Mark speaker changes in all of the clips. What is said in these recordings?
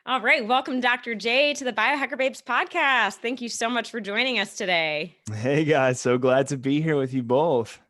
Speaker 1: All right. Welcome, Dr. J, to the Biohacker Babes podcast. Thank you so much for joining us today.
Speaker 2: Hey guys, so glad to be here with you both.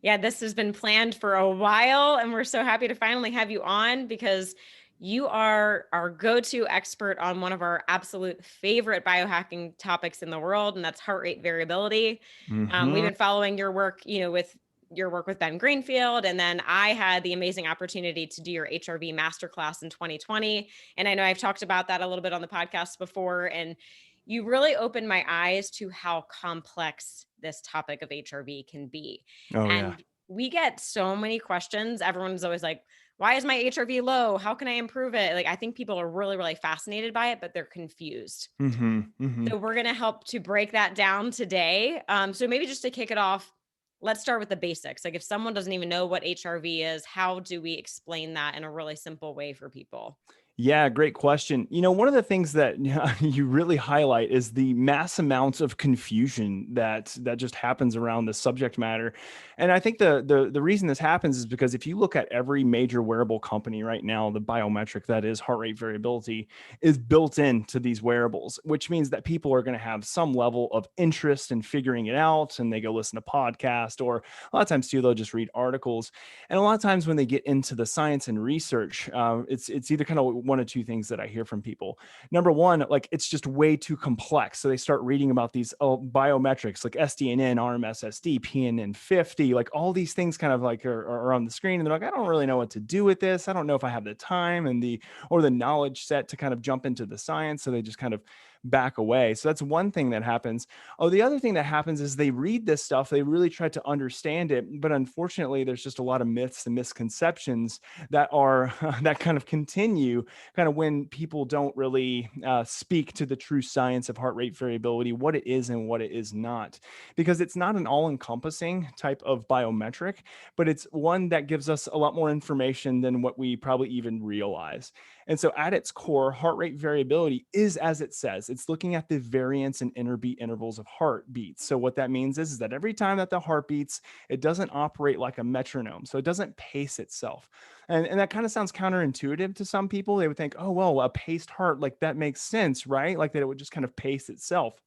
Speaker 1: Yeah, this has been planned for a while, and we're so happy to finally have you on because you are our go-to expert on one of our absolute favorite biohacking topics in the world, and that's heart rate variability. We've been following your work, with your work with Ben Greenfield, and then I had the amazing opportunity to do your HRV masterclass in 2020, and I know I've talked about that a little bit on the podcast before, and you really opened my eyes to how complex this topic of HRV can be.
Speaker 2: Oh yeah.
Speaker 1: And we get so many questions. Everyone's always like, why is my HRV low? How can I improve it? Like, I think people are really, really fascinated by it, but they're confused. So we're going to help to break that down today. So maybe just to kick it off, let's start with the basics. Like if someone doesn't even know what HRV is, how do we explain that in a really simple way for people?
Speaker 2: Yeah, great question. One of the things that you really highlight is the mass amounts of confusion that just happens around the subject matter. And I think the reason this happens is because if you look at every major wearable company right now, the biometric that is heart rate variability is built into these wearables, which means that people are going to have some level of interest in figuring it out, and they go listen to podcasts, or a lot of times too, they'll just read articles. And a lot of times when they get into the science and research, it's either kind of one of two things that I hear from people. Number one, like it's just way too complex. So they start reading about these biometrics like SDNN, RMSSD, PNN 50, like all these things kind of like are on the screen. And they're like, I don't really know what to do with this. I don't know if I have the time and the knowledge set to kind of jump into the science. So they just kind of back away. So that's one thing that happens. Oh, the other thing that happens is they read this stuff, they really try to understand it, but unfortunately, there's just a lot of myths and misconceptions that are that kind of continue kind of when people don't really speak to the true science of heart rate variability, what it is and what it is not, because it's not an all-encompassing type of biometric, but it's one that gives us a lot more information than what we probably even realize. And so at its core, heart rate variability is, as it says, it's looking at the variance in interbeat intervals of heartbeats. So what that means is that every time that the heart beats, it doesn't operate like a metronome. So it doesn't pace itself. And that kind of sounds counterintuitive to some people. They would think, oh, well, a paced heart, like that makes sense, right? Like that it would just kind of pace itself.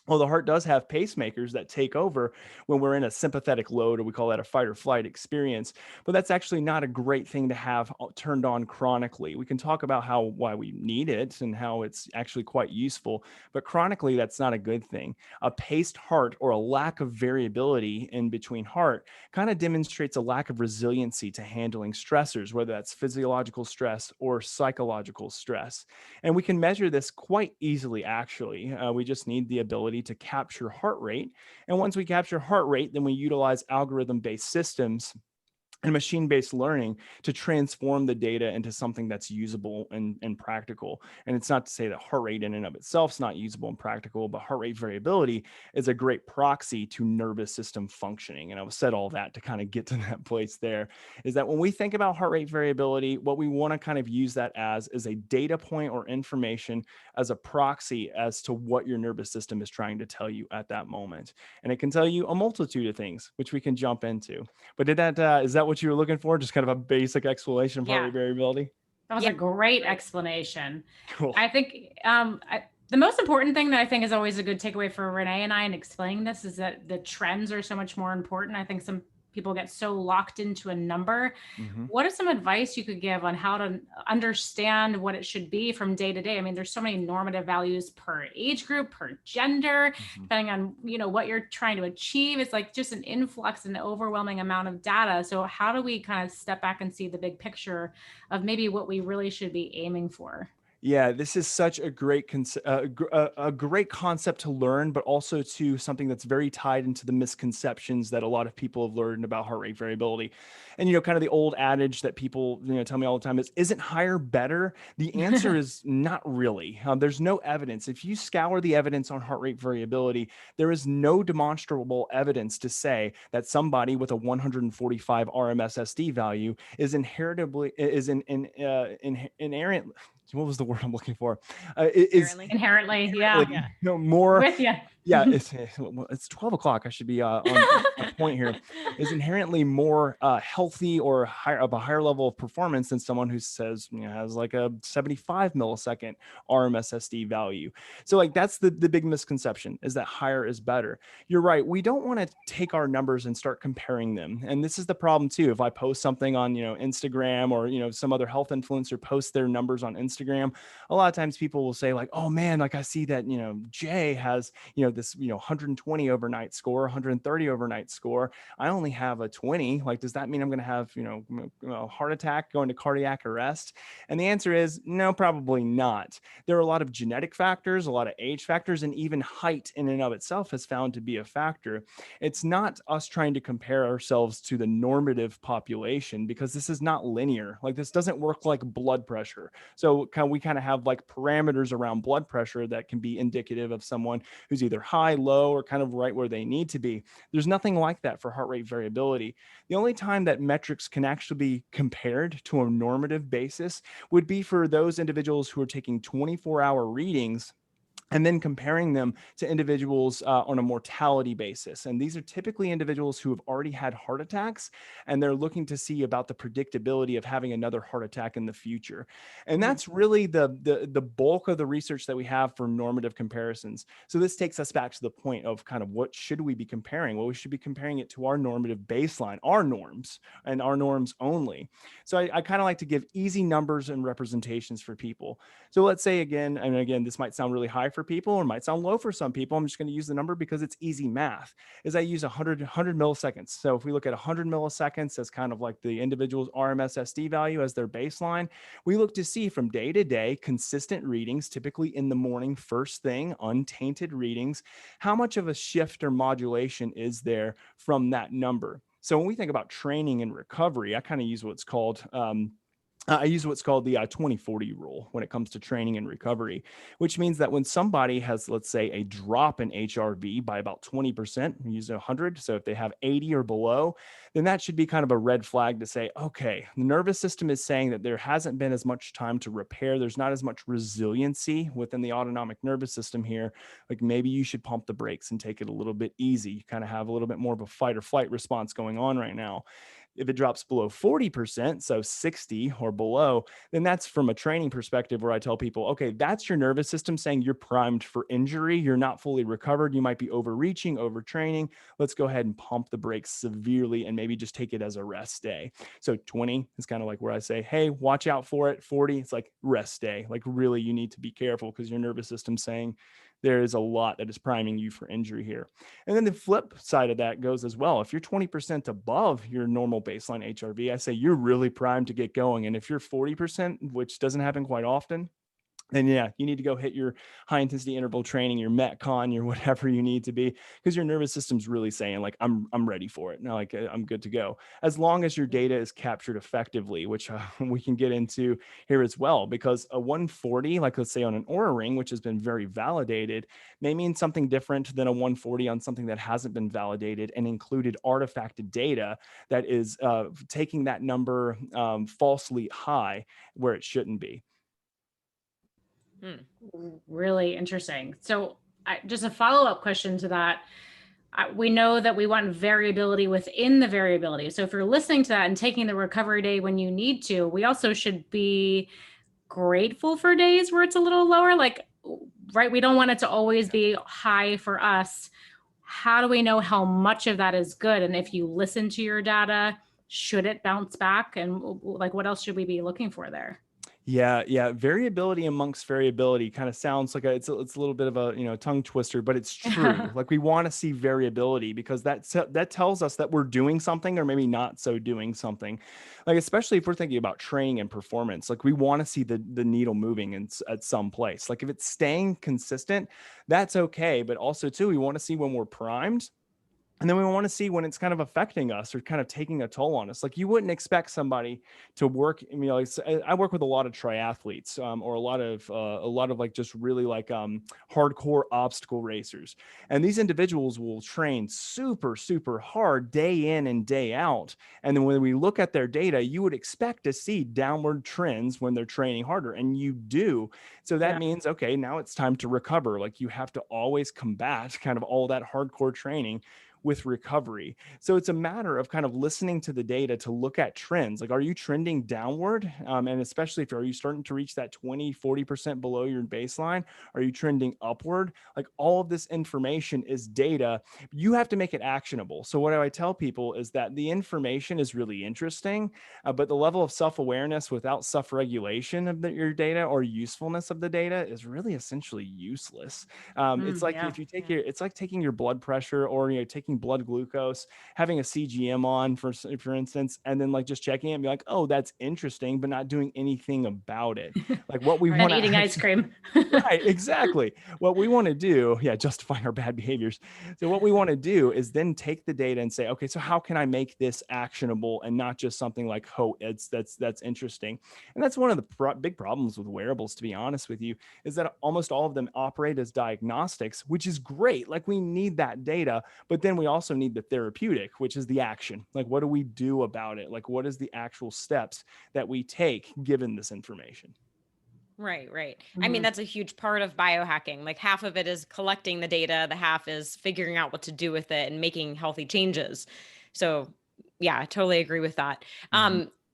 Speaker 2: Well, the heart does have pacemakers that take over when we're in a sympathetic load, or we call that a fight or flight experience. But that's actually not a great thing to have turned on chronically. We can talk about why we need it and how it's actually quite useful, but chronically, that's not a good thing. A paced heart, or a lack of variability in between heart, kind of demonstrates a lack of resiliency to handling stressors, whether that's physiological stress or psychological stress. And we can measure this quite easily, actually. We just need the ability to capture heart rate. And once we capture heart rate, then we utilize algorithm-based systems and machine-based learning to transform the data into something that's usable and practical. And it's not to say that heart rate in and of itself is not usable and practical, but heart rate variability is a great proxy to nervous system functioning. And I've said all that to kind of get to that place there, is that when we think about heart rate variability, what we want to kind of use that as is a data point or information as a proxy as to what your nervous system is trying to tell you at that moment. And it can tell you a multitude of things, which we can jump into. But is that what you were looking for? Just kind of a basic explanation of heart rate variability?
Speaker 3: That was a great explanation.
Speaker 2: Cool.
Speaker 3: I think the most important thing that I think is always a good takeaway for Renee and I in explaining this is that the trends are so much more important. I think some people get so locked into a number. What is some advice you could give on how to understand what it should be from day to day? I mean, there's so many normative values per age group, per gender, depending on, what you're trying to achieve. It's like just an influx and overwhelming amount of data. So how do we kind of step back and see the big picture of maybe what we really should be aiming for?
Speaker 2: Yeah, this is such a great great concept to learn, but also to something that's very tied into the misconceptions that a lot of people have learned about heart rate variability. And kind of the old adage that people tell me all the time is, isn't higher better? The answer is not really. There's no evidence. If you scour the evidence on heart rate variability, there is no demonstrable evidence to say that somebody with a 145 RMSSD value is inheritably inherent. What was the word I'm looking for?
Speaker 3: Inherently, yeah.
Speaker 2: More
Speaker 3: With you.
Speaker 2: Yeah, it's 12 o'clock. I should be on point here. Is inherently more healthy or higher of a higher level of performance than someone who says, has like a 75 millisecond RMSSD value. So like that's the big misconception, is that higher is better. You're right. We don't want to take our numbers and start comparing them. And this is the problem too. If I post something on, Instagram, or, some other health influencer posts their numbers on Instagram, a lot of times people will say like, oh man, like I see that, Jay has, this, 120 overnight score, 130 overnight score. I only have a 20. Like, does that mean I'm going to have, a heart attack, going to cardiac arrest? And the answer is no, probably not. There are a lot of genetic factors, a lot of age factors, and even height in and of itself has found to be a factor. It's not us trying to compare ourselves to the normative population, because this is not linear. Like, this doesn't work like blood pressure. So we kind of have like parameters around blood pressure that can be indicative of someone who's either high, low, or kind of right where they need to be. There's nothing like that for heart rate variability. The only time that metrics can actually be compared to a normative basis would be for those individuals who are taking 24-hour readings and then comparing them to individuals on a mortality basis. And these are typically individuals who have already had heart attacks, and they're looking to see about the predictability of having another heart attack in the future. And that's really the bulk of the research that we have for normative comparisons. So this takes us back to the point of kind of what should we be comparing? Well, we should be comparing it to our normative baseline, our norms, and our norms only. So I kind of like to give easy numbers and representations for people. So let's say again, and again, this might sound really high for people or might sound low for some people. I'm just going to use the number because it's easy math. Is I use 100 milliseconds. So if we look at 100 milliseconds as kind of like the individual's RMSSD value as their baseline, we look to see from day to day consistent readings, typically in the morning, first thing, untainted readings, how much of a shift or modulation is there from that number. So when we think about training and recovery, I kind of use what's called I use what's called the 20-40 rule when it comes to training and recovery, which means that when somebody has, let's say, a drop in HRV by about 20%, we use 100. So if they have 80 or below, then that should be kind of a red flag to say, okay, the nervous system is saying that there hasn't been as much time to repair. There's not as much resiliency within the autonomic nervous system here. Like maybe you should pump the brakes and take it a little bit easy. You kind of have a little bit more of a fight or flight response going on right now. If it drops below 40%, so 60 or below, then that's from a training perspective where I tell people, okay, that's your nervous system saying you're primed for injury. You're not fully recovered. You might be overreaching, overtraining. Let's go ahead and pump the brakes severely and maybe just take it as a rest day. So 20 is kind of like where I say, hey, watch out for it. 40, it's like rest day. Like really, you need to be careful because your nervous system's saying there is a lot that is priming you for injury here. And then the flip side of that goes as well. If you're 20% above your normal baseline HRV, I say you're really primed to get going. And if you're 40%, which doesn't happen quite often, then yeah, you need to go hit your high intensity interval training, your Metcon, your whatever you need to be, because your nervous system's really saying like, I'm ready for it. Now, like I'm good to go. As long as your data is captured effectively, which we can get into here as well, because a 140, like let's say on an Oura ring, which has been very validated, may mean something different than a 140 on something that hasn't been validated and included artifacted data that is taking that number falsely high where it shouldn't be.
Speaker 3: Really interesting. So just a follow-up question to that. We know that we want variability within the variability. So if you're listening to that and taking the recovery day when you need to, we also should be grateful for days where it's a little lower. Like, right, we don't want it to always be high for us. How do we know how much of that is good? And if you listen to your data, should it bounce back? And like, what else should we be looking for there?
Speaker 2: Yeah. Variability amongst variability kind of sounds like it's a little bit of a tongue twister, but it's true. Like we want to see variability because that tells us that we're doing something or maybe not so doing something. Like especially if we're thinking about training and performance, like we want to see the needle moving at some place. Like if it's staying consistent, that's okay. But also too, we want to see when we're primed And then we want to see when it's kind of affecting us or kind of taking a toll on us. Like you wouldn't expect somebody to work. I mean, like, I work with a lot of triathletes, or a lot of like just really like hardcore obstacle racers. And these individuals will train super, super hard day in and day out. And then when we look at their data, you would expect to see downward trends when they're training harder, and you do. So that means, okay, now it's time to recover. Like you have to always combat kind of all that hardcore training with recovery. So it's a matter of kind of listening to the data to look at trends. Like, are you trending downward? And especially if are you starting to reach that 20, 40% below your baseline? Are you trending upward? Like all of this information is data. You have to make it actionable. So what I tell people is that the information is really interesting, but the level of self-awareness without self-regulation of your data or usefulness of the data is really essentially useless. It's like if you take it's like taking your blood pressure, or taking blood glucose, having a CGM on for instance, and then like just checking it and be like, oh, that's interesting, but not doing anything about it. Like what we want to
Speaker 3: eating ice cream.
Speaker 2: Right, exactly. What we want to do, justifying our bad behaviors. So what we want to do is then take the data and say, okay, so how can I make this actionable and not just something like, oh, that's interesting. And that's one of the big problems with wearables, to be honest with you, is that almost all of them operate as diagnostics, which is great. Like we need that data, but then we also need the therapeutic, which is the action. Like, what do we do about it? Like, what is the actual steps that we take given this information?
Speaker 1: Right, right. I mean, that's a huge part of biohacking. Like half of it is collecting the data, the half is figuring out what to do with it and making healthy changes. So yeah, I totally agree with that.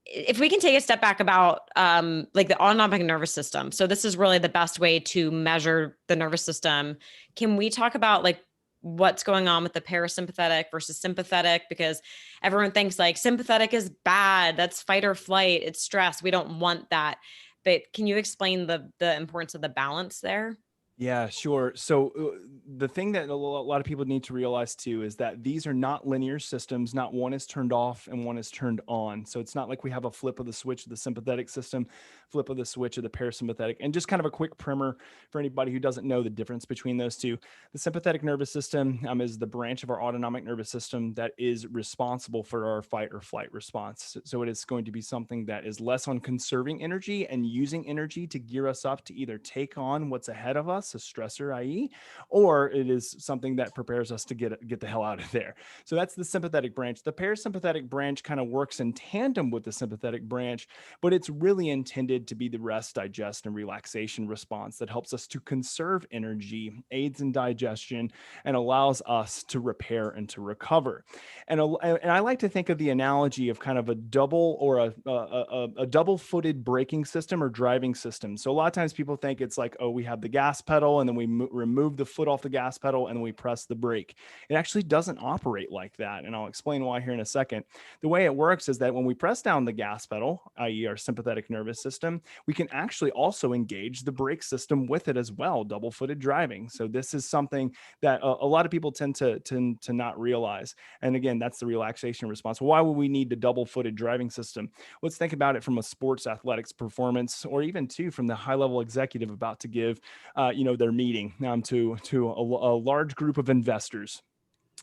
Speaker 1: If we can take a step back about like the autonomic nervous system. So this is really the best way to measure the nervous system. Can we talk about like what's going on with the parasympathetic versus sympathetic? Because everyone thinks like sympathetic is bad. That's fight or flight. It's stress. We don't want that. But can you explain the importance of the balance there?
Speaker 2: Yeah, sure. So the thing that a lot of people need to realize too is that these are not linear systems. Not one is turned off and one is turned on. So it's not like we have a flip of the switch of the sympathetic system, flip of the switch of the parasympathetic. And just kind of a quick primer for anybody who doesn't know the difference between those two. The sympathetic nervous system is the branch of our autonomic nervous system that is responsible for our fight or flight response. So it is going to be something that is less on conserving energy and using energy to gear us up to either take on what's ahead of us, a stressor, i.e., or it is something that prepares us to get the hell out of there. So that's the sympathetic branch. The parasympathetic branch kind of works in tandem with the sympathetic branch, but it's really intended to be the rest, digest, and relaxation response that helps us to conserve energy, aids in digestion, and allows us to repair and to recover. And I like to think of the analogy of kind of a double or a double-footed braking system or driving system. So a lot of times people think it's like, oh, we have the gas pedal and then we remove the foot off the gas pedal and then we press the brake. It actually doesn't operate like that. And I'll explain why here in a second. The way it works is that when we press down the gas pedal, i.e. our sympathetic nervous system, we can actually also engage the brake system with it as well, double-footed driving. So this is something that a lot of people tend to not realize. And again, that's the relaxation response. Why would we need the double-footed driving system? Let's think about it from a sports athletics performance, or even too from the high-level executive about to give their meeting to a large group of investors.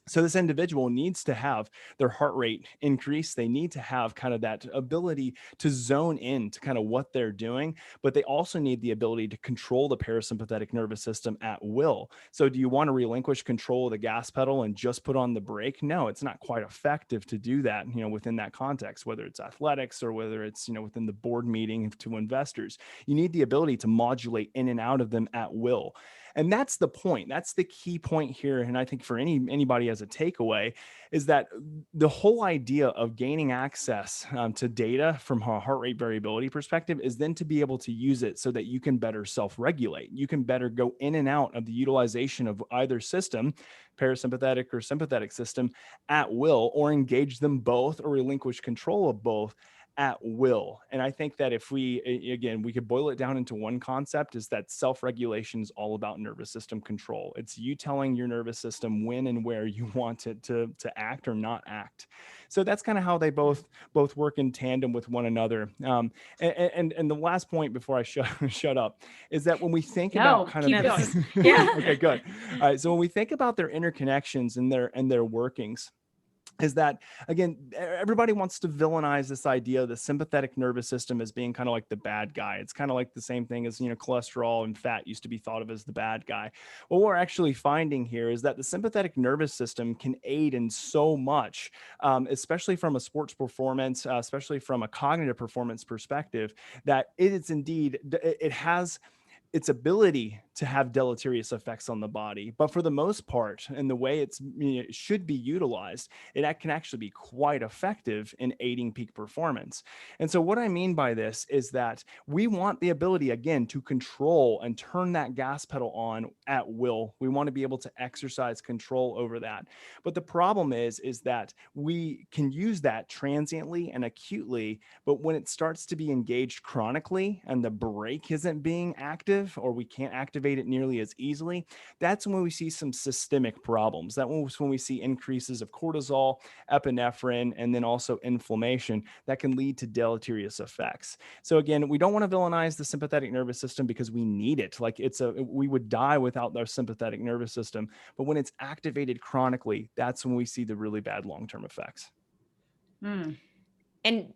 Speaker 2: So this individual needs to have their heart rate increase. They need to have kind of that ability to zone in to kind of what they're doing, but they also need the ability to control the parasympathetic nervous system at will. So do you want to relinquish control of the gas pedal and just put on the brake? No, it's not quite effective to do that, within that context, whether it's athletics or whether it's, within the board meeting to investors. You need the ability to modulate in and out of them at will. And that's the point. That's the key point here. And I think for anybody as a takeaway is that the whole idea of gaining access to data from a heart rate variability perspective is then to be able to use it so that you can better self-regulate. You can better go in and out of the utilization of either system, parasympathetic or sympathetic system, at will, or engage them both or relinquish control of both at will. And I think that if we could boil it down into one concept, is that self-regulation is all about nervous system control. It's you telling your nervous system when and where you want it to act or not act. So that's kind of how they both work in tandem with one another. And the last point before I shut up is that when we think about kind
Speaker 3: keep
Speaker 2: of
Speaker 3: going.
Speaker 2: yeah, okay, good. All right, so when we think about their interconnections and their workings, is that, again, everybody wants to villainize this idea of the sympathetic nervous system as being kind of like the bad guy. It's kind of like the same thing as, cholesterol and fat used to be thought of as the bad guy. What we're actually finding here is that the sympathetic nervous system can aid in so much, especially from a sports performance, especially from a cognitive performance perspective, that it has its ability to have deleterious effects on the body. But for the most part, and the way it should be utilized, it can actually be quite effective in aiding peak performance. And so what I mean by this is that we want the ability, again, to control and turn that gas pedal on at will. We want to be able to exercise control over that. But the problem is that we can use that transiently and acutely, but when it starts to be engaged chronically and the brake isn't being active, or we can't activate it nearly as easily, that's when we see some systemic problems. That's when we see increases of cortisol, epinephrine, and then also inflammation that can lead to deleterious effects. So again, we don't want to villainize the sympathetic nervous system because we need it. Like we would die without our sympathetic nervous system. But when it's activated chronically, that's when we see the really bad long-term effects.
Speaker 1: And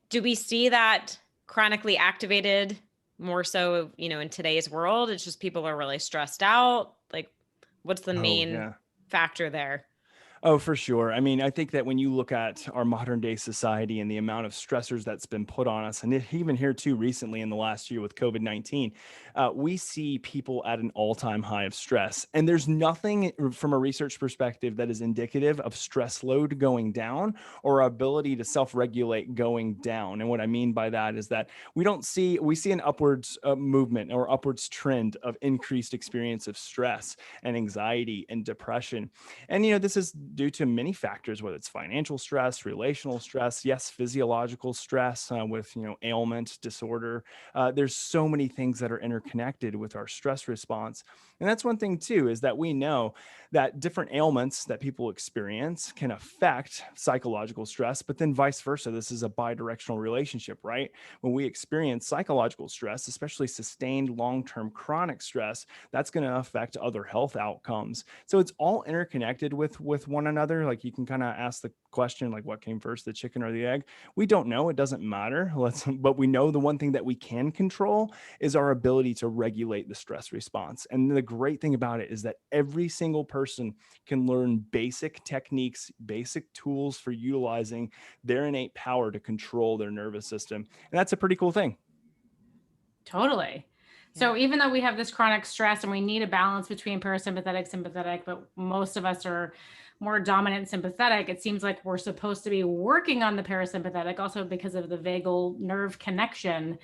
Speaker 1: do we see that chronically activated more so, in today's world? It's just people are really stressed out. Like, what's the main factor there?
Speaker 2: Oh, for sure. I mean, I think that when you look at our modern day society and the amount of stressors that's been put on us, and even here too recently in the last year with COVID-19, we see people at an all-time high of stress. And there's nothing from a research perspective that is indicative of stress load going down or our ability to self-regulate going down. And what I mean by that is that we see an upwards movement or upwards trend of increased experience of stress and anxiety and depression. And, this is due to many factors, whether it's financial stress, relational stress, yes, physiological stress with, ailment, disorder. There's so many things that are interconnected with our stress response. And that's one thing too, is that we know that different ailments that people experience can affect psychological stress, but then vice versa. This is a bidirectional relationship, right? When we experience psychological stress, especially sustained long-term chronic stress, that's going to affect other health outcomes. So it's all interconnected with one another. Like, you can kind of ask the question, like, what came first, the chicken or the egg? We don't know. It doesn't matter. But we know the one thing that we can control is our ability to regulate the stress response. And the great thing about it is that every single person can learn basic techniques, basic tools for utilizing their innate power to control their nervous system. And that's a pretty cool thing.
Speaker 3: Totally. So even though we have this chronic stress and we need a balance between parasympathetic, sympathetic, but most of us are more dominant sympathetic, it seems like we're supposed to be working on the parasympathetic also because of the vagal nerve connection,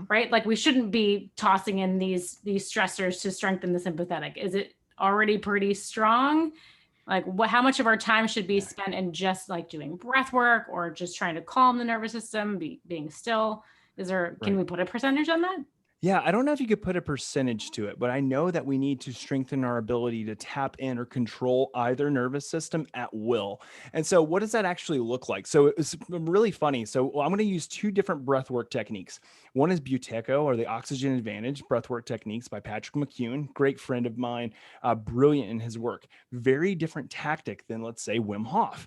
Speaker 3: right? Like, we shouldn't be tossing in these stressors to strengthen the sympathetic. Is it already pretty strong? Like, how much of our time should be spent in just like doing breath work or just trying to calm the nervous system, being still? Can we put a percentage on that?
Speaker 2: Yeah, I don't know if you could put a percentage to it, but I know that we need to strengthen our ability to tap in or control either nervous system at will. And so what does that actually look like? So it's really funny. So I'm going to use two different breathwork techniques. One is Buteco, or the Oxygen Advantage breathwork techniques by Patrick McCune, great friend of mine, brilliant in his work. Very different tactic than, let's say, Wim Hof.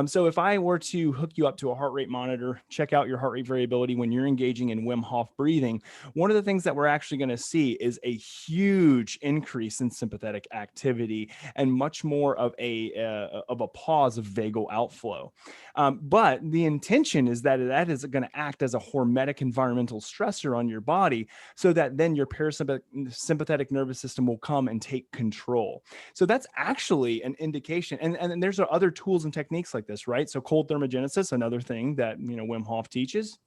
Speaker 2: So if I were to hook you up to a heart rate monitor, check out your heart rate variability when you're engaging in Wim Hof breathing, one of the things that we're actually going to see is a huge increase in sympathetic activity and much more of a pause of vagal outflow. But the intention is that is going to act as a hormetic environmental stressor on your body, so that then your parasympathetic nervous system will come and take control. So that's actually an indication. And there's other tools and techniques like this, right? So cold thermogenesis, another thing that Wim Hof teaches.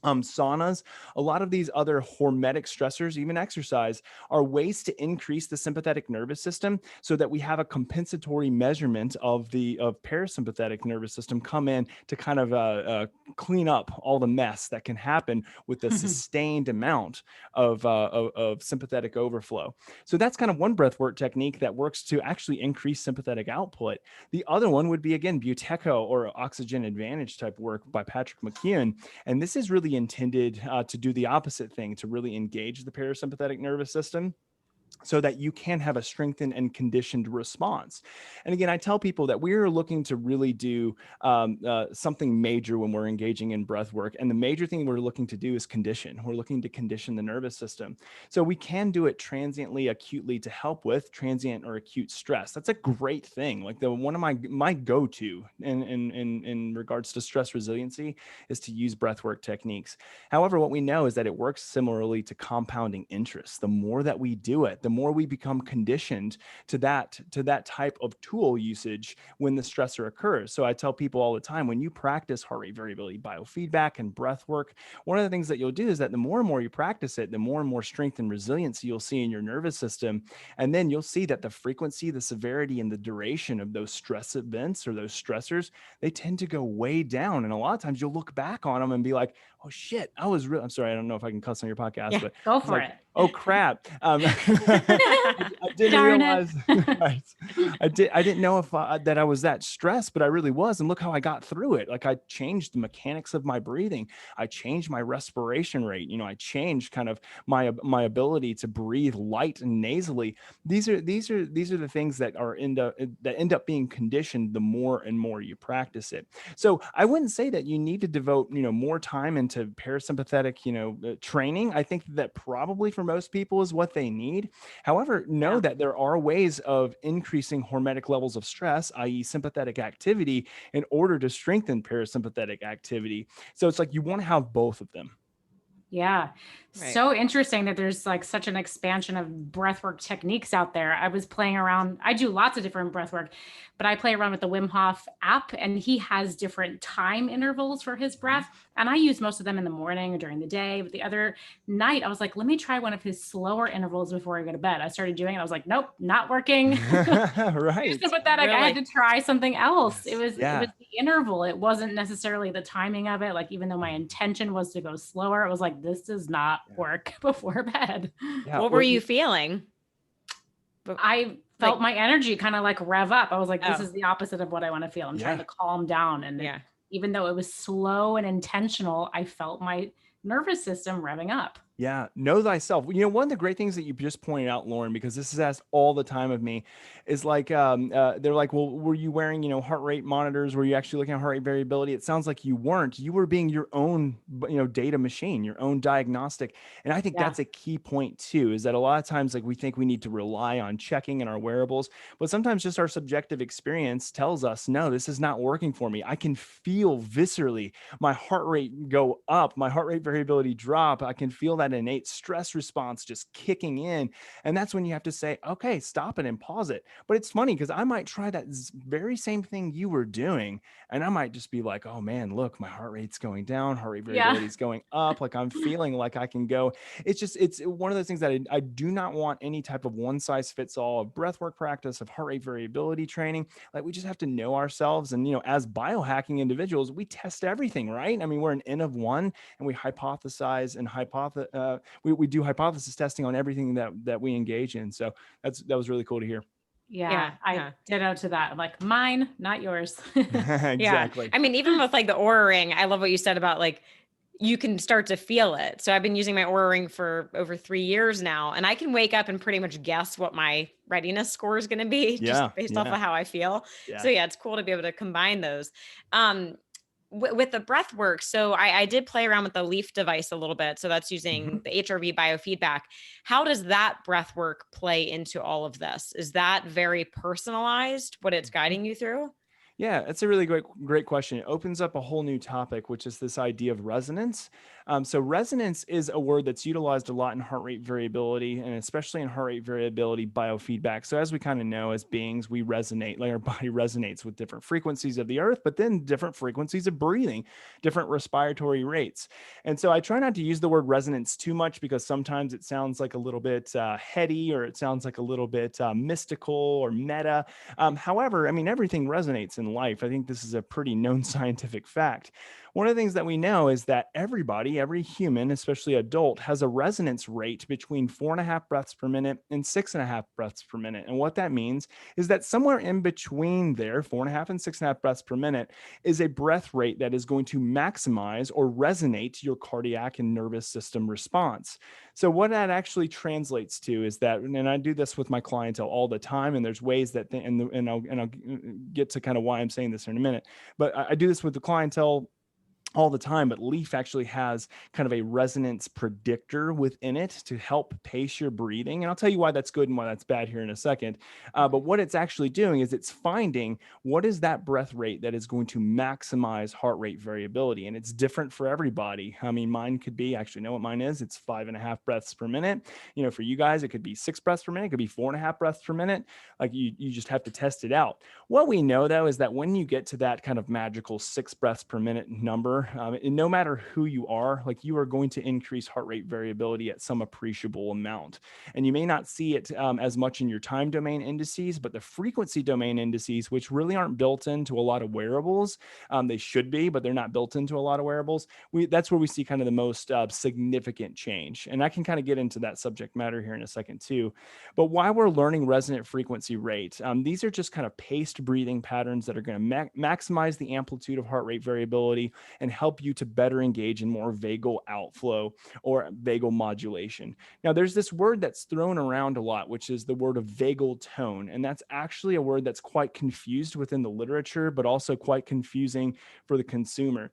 Speaker 2: saunas, a lot of these other hormetic stressors, even exercise, are ways to increase the sympathetic nervous system so that we have a compensatory measurement of parasympathetic nervous system come in to kind of clean up all the mess that can happen with the sustained amount of sympathetic overflow. So that's kind of one breath work technique that works to actually increase sympathetic output. The other one would be, again, Buteco, or oxygen advantage type work by Patrick McKeown. And this is really intended to do the opposite thing, to really engage the parasympathetic nervous system so that you can have a strengthened and conditioned response. And again, I tell people that we're looking to really do something major when we're engaging in breath work. And the major thing we're looking to do is condition. We're looking to condition the nervous system. So we can do it transiently, acutely, to help with transient or acute stress. That's a great thing. Like one of my go-to in regards to stress resiliency is to use breath work techniques. However, what we know is that it works similarly to compounding interest. The more that we do it, the more we become conditioned to that type of tool usage when the stressor occurs. So I tell people all the time, when you practice heart rate variability, biofeedback, and breath work, one of the things that you'll do is that the more and more you practice it, the more and more strength and resiliency you'll see in your nervous system. And then you'll see that the frequency, the severity, and the duration of those stress events or those stressors, they tend to go way down. And a lot of times you'll look back on them and be like, oh shit, I'm sorry, I don't know if I can cuss on your podcast, but
Speaker 3: go for it.
Speaker 2: Oh crap. I didn't realize I didn't know if that I was that stressed, but I really was. And look how I got through it. Like, I changed the mechanics of my breathing. I changed my respiration rate. I changed kind of my ability to breathe light and nasally. These are the things that end up being conditioned the more and more you practice it. So I wouldn't say that you need to devote, more time into parasympathetic, training. I think that probably for most people is what they need. However, know that there are ways of increasing hormetic levels of stress, i.e. sympathetic activity, in order to strengthen parasympathetic activity. So it's like you want to have both of them.
Speaker 3: Yeah.
Speaker 1: Right.
Speaker 3: So interesting that there's like such an expansion of breathwork techniques out there. I was playing around. I do lots of different breathwork, but I play around with the Wim Hof app, and he has different time intervals for his breath. And I use most of them in the morning or during the day. But the other night I was like, let me try one of his slower intervals before I go to bed. I started doing it. I was like, nope, not working.
Speaker 2: Right.
Speaker 3: Sympathetic. I had to try something else.
Speaker 2: Yes.
Speaker 3: It was the interval. It wasn't necessarily the timing of it. Like, even though my intention was to go slower, it was like, this does not work before bed.
Speaker 2: Yeah.
Speaker 1: What were you feeling?
Speaker 3: I felt my energy kind of like rev up. I was like, this
Speaker 1: Oh.
Speaker 3: is the opposite of what I want to feel. I'm trying to calm down. And even though it was slow and intentional, I felt my nervous system revving up.
Speaker 2: Yeah. Know thyself. One of the great things that you just pointed out, Lauren, because this is asked all the time of me, is like, they're like, well, were you wearing, heart rate monitors? Were you actually looking at heart rate variability? It sounds like you weren't. You were being your own, data machine, your own diagnostic. And I think that's a key point too, is that a lot of times, like, we think we need to rely on checking in our wearables, but sometimes just our subjective experience tells us, no, this is not working for me. I can feel viscerally my heart rate go up, my heart rate variability drop. I can feel that innate stress response just kicking in. And that's when you have to say, okay, stop it and pause it. But it's funny because I might try that very same thing you were doing, and I might just be like, oh man, look, my heart rate's going down, heart rate variability is going up. Like, I'm feeling like I can go. It's one of those things that I do not want any type of one size fits all of breathwork practice, of heart rate variability training. Like, we just have to know ourselves. And, as biohacking individuals, we test everything, right? I mean, we're an N of one, and we hypothesize and we do hypothesis testing on everything that we engage in. So that was really cool to hear.
Speaker 3: Yeah. I ditto to that. I'm like, mine, not yours.
Speaker 2: Exactly.
Speaker 1: Yeah. I mean, even with like the Oura Ring, I love what you said about like, you can start to feel it. So I've been using my Oura Ring for over 3 years now, and I can wake up and pretty much guess what my readiness score is going to be just based off of how I feel. So it's cool to be able to combine those. With the breath work. So I did play around with the Leaf device a little bit. So that's using the HRV biofeedback. How does that breath work play into all of this? Is that very personalized, what it's guiding you through?
Speaker 2: Yeah, that's a really great question. It opens up a whole new topic, which is this idea of resonance. So resonance is a word that's utilized a lot in heart rate variability, and especially in heart rate variability biofeedback. So as we kind of know, as beings, we resonate, like our body resonates with different frequencies of the earth, but then different frequencies of breathing, different respiratory rates. And so I try not to use the word resonance too much because sometimes it sounds like a little bit heady, or it sounds like a little bit mystical or meta. However, I mean, everything resonates in life. I think this is a pretty known scientific fact. One of the things that we know is that everybody, every human, especially adult, has a resonance rate between 4.5 breaths per minute and 6.5 breaths per minute. And what that means is that somewhere in between there, 4.5 and 6.5 breaths per minute, is a breath rate that is going to maximize or resonate your cardiac and nervous system response. So what that actually translates to is that, and I do this with my clientele all the time, and there's ways that, and I'll get to kind of why I'm saying this in a minute, but I do this with the clientele all the time, but Leaf actually has kind of a resonance predictor within it to help pace your breathing. And I'll tell you why that's good and why that's bad here in a second. But what it's actually doing is it's finding what is that breath rate that is going to maximize heart rate variability. And it's different for everybody. I mean, mine could be, actually know what mine is. It's 5.5 breaths per minute. You know, for you guys, it could be 6 breaths per minute. It could be 4.5 breaths per minute. Like you just have to test it out. What we know though, is that when you get to that kind of magical 6 breaths per minute number, and no matter who you are, like you are going to increase heart rate variability at some appreciable amount. And you may not see it as much in your time domain indices, but the frequency domain indices, which really aren't built into a lot of wearables, they should be, but they're not built into a lot of wearables. That's where we see kind of the most significant change. And I can kind of get into that subject matter here in a second too. But while we're learning resonant frequency rate, these are just kind of paced breathing patterns that are going to maximize the amplitude of heart rate variability and help you to better engage in more vagal outflow or vagal modulation. Now, there's this word that's thrown around a lot, which is the word of vagal tone. And that's actually a word that's quite confused within the literature, but also quite confusing for the consumer.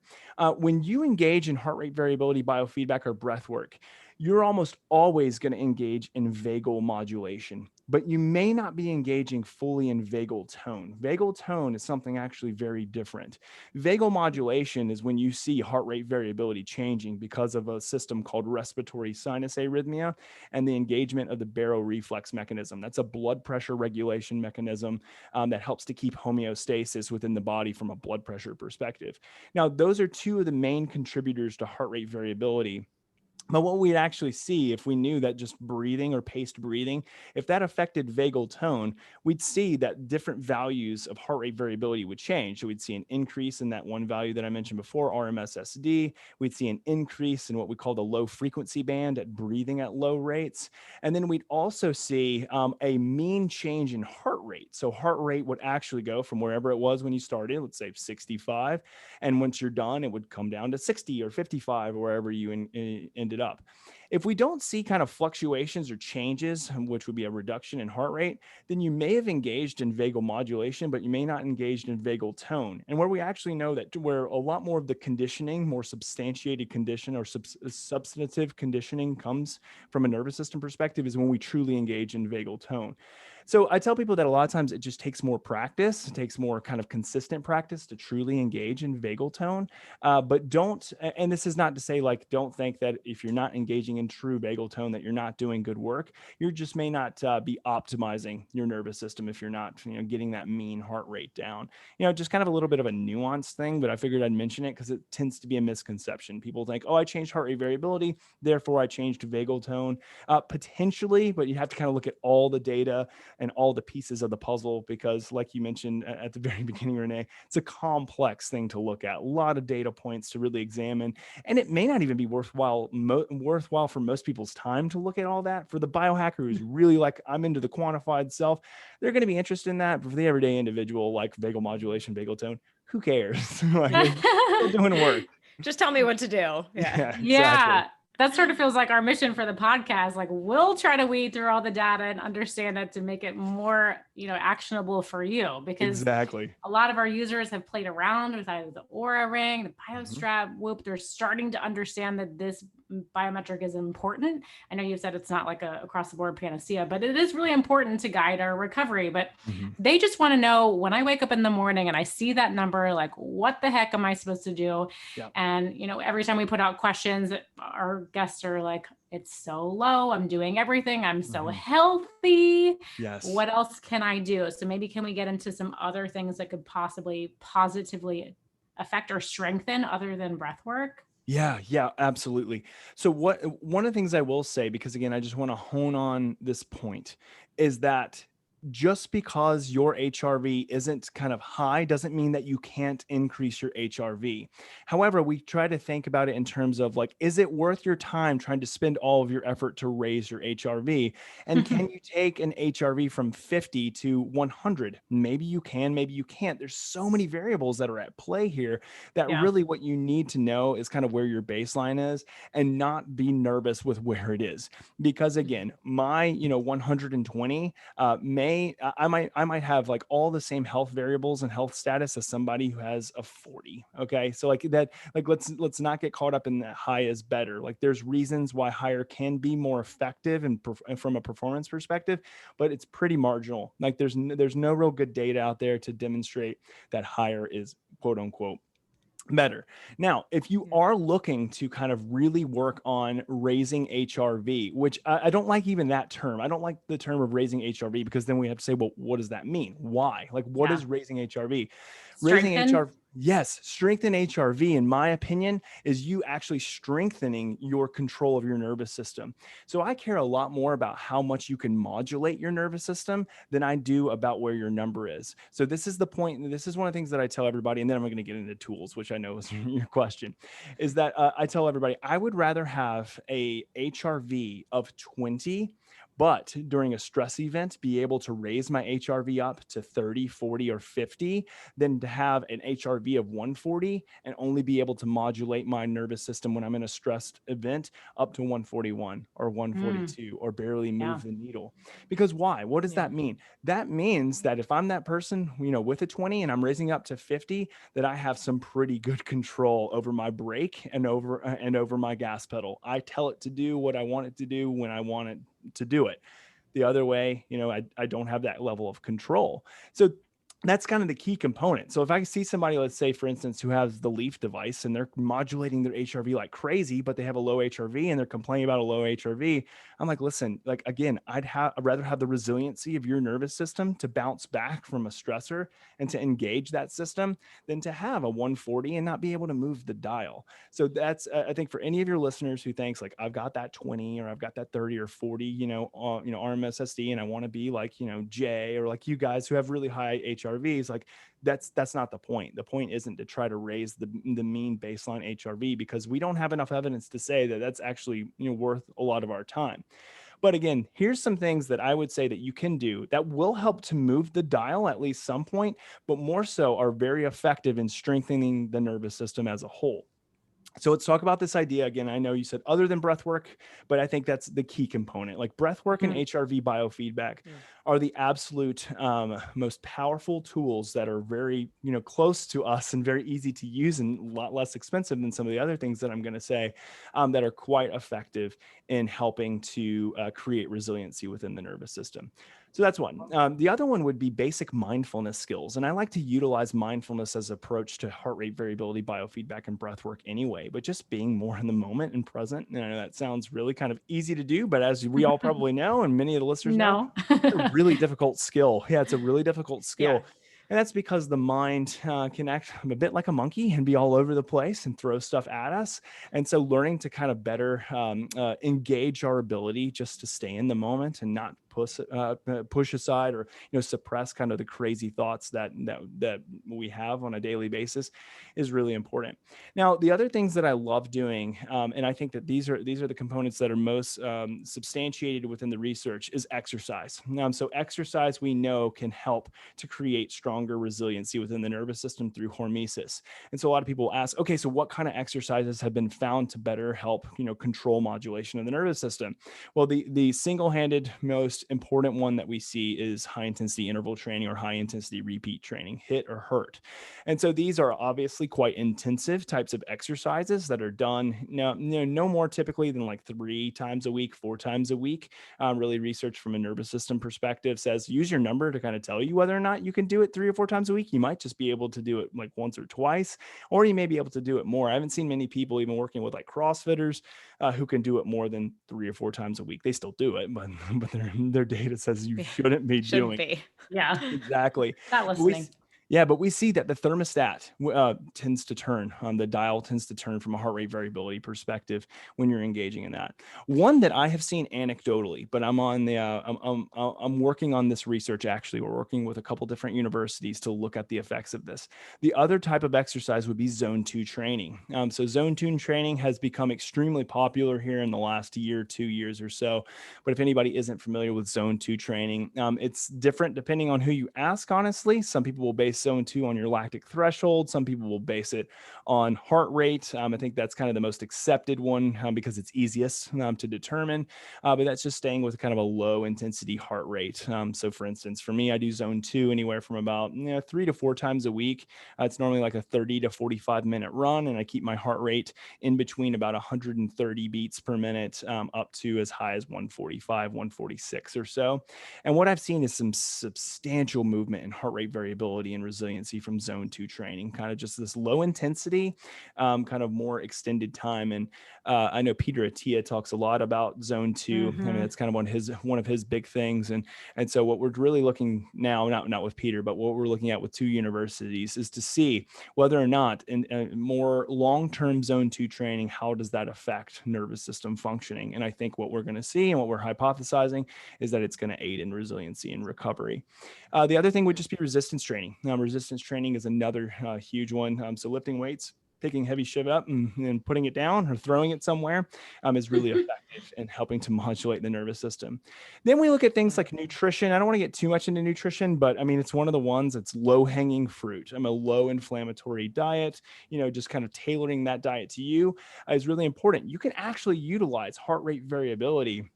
Speaker 2: When you engage in heart rate variability biofeedback or breath work, you're almost always going to engage in vagal modulation, but you may not be engaging fully in vagal tone. Vagal tone is something actually very different. Vagal modulation is when you see heart rate variability changing because of a system called respiratory sinus arrhythmia and the engagement of the baroreflex mechanism. That's a blood pressure regulation mechanism that helps to keep homeostasis within the body from a blood pressure perspective. Now, those are two of the main contributors to heart rate variability. But what we'd actually see if we knew that just breathing or paced breathing, if that affected vagal tone, we'd see that different values of heart rate variability would change. So we'd see an increase in that one value that I mentioned before, RMSSD. We'd see an increase in what we call the low frequency band at breathing at low rates. And then we'd also see a mean change in heart rate. So heart rate would actually go from wherever it was when you started, let's say 65. And once you're done, it would come down to 60 or 55 or wherever you ended up. If we don't see kind of fluctuations or changes, which would be a reduction in heart rate, then you may have engaged in vagal modulation, but you may not engaged in vagal tone. And where we actually know that where a lot more of the conditioning, more substantiated condition or substantive conditioning comes from a nervous system perspective is when we truly engage in vagal tone. So I tell people that a lot of times it just takes more practice. It takes more kind of consistent practice to truly engage in vagal tone. But don't, and this is not to say like, don't think that if you're not engaging in true vagal tone that you're not doing good work. You just may not be optimizing your nervous system if you're not, getting that mean heart rate down. Just kind of a little bit of a nuanced thing, but I figured I'd mention it because it tends to be a misconception. People think, oh, I changed heart rate variability, therefore I changed vagal tone. Potentially, but you have to kind of look at all the data and all the pieces of the puzzle because like you mentioned at the very beginning, Renee, it's a complex thing to look at, a lot of data points to really examine. And it may not even be worthwhile for most people's time to look at all that. For the biohacker who's really like, I'm into the quantified self, they're going to be interested in that. But for the everyday individual, like vagal modulation, vagal tone, who cares? Like, they're doing work.
Speaker 1: Just tell me what to do.
Speaker 3: Yeah.
Speaker 2: Exactly.
Speaker 3: That sort of feels like our mission for the podcast. Like we'll try to weed through all the data and understand it to make it more, actionable for you, because
Speaker 2: exactly.
Speaker 3: A lot of our users have played around with either the Aura Ring, the BioStrap, Whoop. They're starting to understand that this biometric is important. I know you said it's not like a across the board panacea, but it is really important to guide our recovery. But they just want to know, when I wake up in the morning and I see that number, like, what the heck am I supposed to do?
Speaker 2: Yep.
Speaker 3: And, every time we put out questions, our guests are like, it's so low. I'm doing everything. I'm so healthy.
Speaker 2: Yes.
Speaker 3: What else can I do? So maybe can we get into some other things that could possibly positively affect or strengthen other than breath work?
Speaker 2: Yeah, absolutely. So one of the things I will say, because again, I just want to hone on this point, is that just because your HRV isn't kind of high doesn't mean that you can't increase your HRV. However, we try to think about it in terms of like, is it worth your time trying to spend all of your effort to raise your HRV? And can you take an HRV from 50 to 100? Maybe you can, maybe you can't. There's so many variables that are at play here that really what you need to know is kind of where your baseline is and not be nervous with where it is. Because again, my 120 I might have like all the same health variables and health status as somebody who has a 40. Okay. So like that, like let's not get caught up in that high is better. Like there's reasons why higher can be more effective and from a performance perspective, but it's pretty marginal. Like there's no real good data out there to demonstrate that higher is quote unquote better. Now, if you are looking to kind of really work on raising HRV, which I don't like even that term. I don't like the term of raising HRV, because then we have to say, well, what does that mean? Why? Like, what is raising HRV? Raising HRV. Yes, strengthen HRV, in my opinion, is you actually strengthening your control of your nervous system. So I care a lot more about how much you can modulate your nervous system than I do about where your number is. So this is the point. This is one of the things that I tell everybody, and then I'm going to get into tools, which I know is your question, is that I tell everybody, I would rather have a HRV of 20, but during a stress event, be able to raise my HRV up to 30, 40, or 50 than to have an HRV of 140 and only be able to modulate my nervous system when I'm in a stressed event up to 141 or 142 or barely move the needle. Because why? What does that mean? That means that if I'm that person, with a 20 and I'm raising up to 50, that I have some pretty good control over my brake and over my gas pedal. I tell it to do what I want it to do when I want it to do it. The other way, I don't have that level of control. So that's kind of the key component. So if I see somebody, let's say, for instance, who has the Leaf device and they're modulating their HRV like crazy, but they have a low HRV and they're complaining about a low HRV, I'm like, listen, like, again, I'd rather have the resiliency of your nervous system to bounce back from a stressor and to engage that system than to have a 140 and not be able to move the dial. So that's, I think, for any of your listeners who thinks like, I've got that 20 or I've got that 30 or 40, RMSSD, and I want to be like, Jay, or like you guys who have really high HRVs, like that's not the point. The point isn't to try to raise the mean baseline HRV, because we don't have enough evidence to say that that's actually worth a lot of our time. But again, here's some things that I would say that you can do that will help to move the dial at least some point, but more so are very effective in strengthening the nervous system as a whole. So let's talk about this idea again. I know you said other than breath work, but I think that's the key component. Like breath work and HRV biofeedback are the absolute most powerful tools that are very, close to us and very easy to use and a lot less expensive than some of the other things that I'm going to say that are quite effective in helping to create resiliency within the nervous system. So that's one. The other one would be basic mindfulness skills. And I like to utilize mindfulness as an approach to heart rate variability, biofeedback, and breath work anyway, but just being more in the moment and present. And I know that sounds really kind of easy to do, but as we all probably know, and many of the listeners know, it's a really difficult skill. Yeah, it's a really difficult skill. Yeah. And that's because the mind can act a bit like a monkey and be all over the place and throw stuff at us. And so learning to kind of better engage our ability just to stay in the moment and not push aside or suppress kind of the crazy thoughts that we have on a daily basis is really important. Now, the other things that I love doing, and I think that these are the components that are most substantiated within the research, is exercise. So exercise, we know, can help to create stronger resiliency within the nervous system through hormesis. And so a lot of people ask, okay, so what kind of exercises have been found to better help control modulation of the nervous system? Well, the single-handed most important one that we see is high intensity interval training or high intensity repeat training, HIIT or HERT. And so these are obviously quite intensive types of exercises that are done no more typically than like 3 times a week, 4 times a week. Really, research from a nervous system perspective says use your number to kind of tell you whether or not you can do it 3 or 4 times a week. You might just be able to do it like once or twice, or you may be able to do it more. I haven't seen many people even working with like CrossFitters who can do it more than 3 or 4 times a week. They still do it, but their data says you shouldn't be doing.
Speaker 3: Yeah.
Speaker 2: Exactly.
Speaker 3: Not listening.
Speaker 2: But we see that the thermostat tends to turn, the dial tends to turn from a heart rate variability perspective when you're engaging in that. One that I have seen anecdotally, but I'm on the, I'm working on this research. Actually, we're working with a couple different universities to look at the effects of this. The other type of exercise would be zone 2 training. So zone 2 training has become extremely popular here in the last year, 2 years or so. But if anybody isn't familiar with zone 2 training, it's different depending on who you ask, honestly. Some people will base zone 2 on your lactic threshold. Some people will base it on heart rate. I think that's kind of the most accepted one because it's easiest to determine. But that's just staying with kind of a low intensity heart rate. So for instance, for me, I do zone 2 anywhere from about 3 to 4 times a week. It's normally like a 30 to 45 minute run. And I keep my heart rate in between about 130 beats per minute up to as high as 145, 146 or so. And what I've seen is some substantial movement in heart rate variability and resiliency from zone 2 training, kind of just this low intensity, kind of more extended time. And I know Peter Attia talks a lot about zone 2. I mean, that's kind of one of his big things. And so what we're really looking now, not with Peter, but what we're looking at with 2 universities is to see whether or not in more long-term zone 2 training, how does that affect nervous system functioning? And I think what we're going to see and what we're hypothesizing is that it's going to aid in resiliency and recovery. The other thing would just be resistance training. Resistance training is another huge one. So lifting weights, picking heavy shit up and putting it down or throwing it somewhere is really effective in helping to modulate the nervous system. Then we look at things like nutrition. I don't want to get too much into nutrition, but I mean, it's one of the ones that's low hanging fruit. I'm a low inflammatory diet, just kind of tailoring that diet to you is really important. You can actually utilize heart rate variability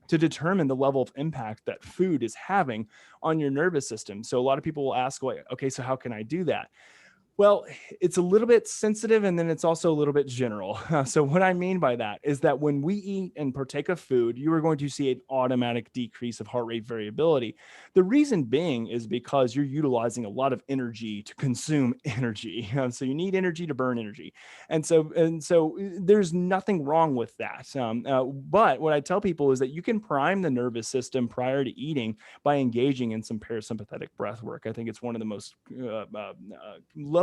Speaker 2: to determine the level of impact that food is having on your nervous system. So a lot of people will ask, well, okay, so how can I do that? Well, it's a little bit sensitive and then it's also a little bit general. So what I mean by that is that when we eat and partake of food, you are going to see an automatic decrease of heart rate variability. The reason being is because you're utilizing a lot of energy to consume energy. So you need energy to burn energy. And so there's nothing wrong with that. But what I tell people is that you can prime the nervous system prior to eating by engaging in some parasympathetic breath work. I think it's one of the most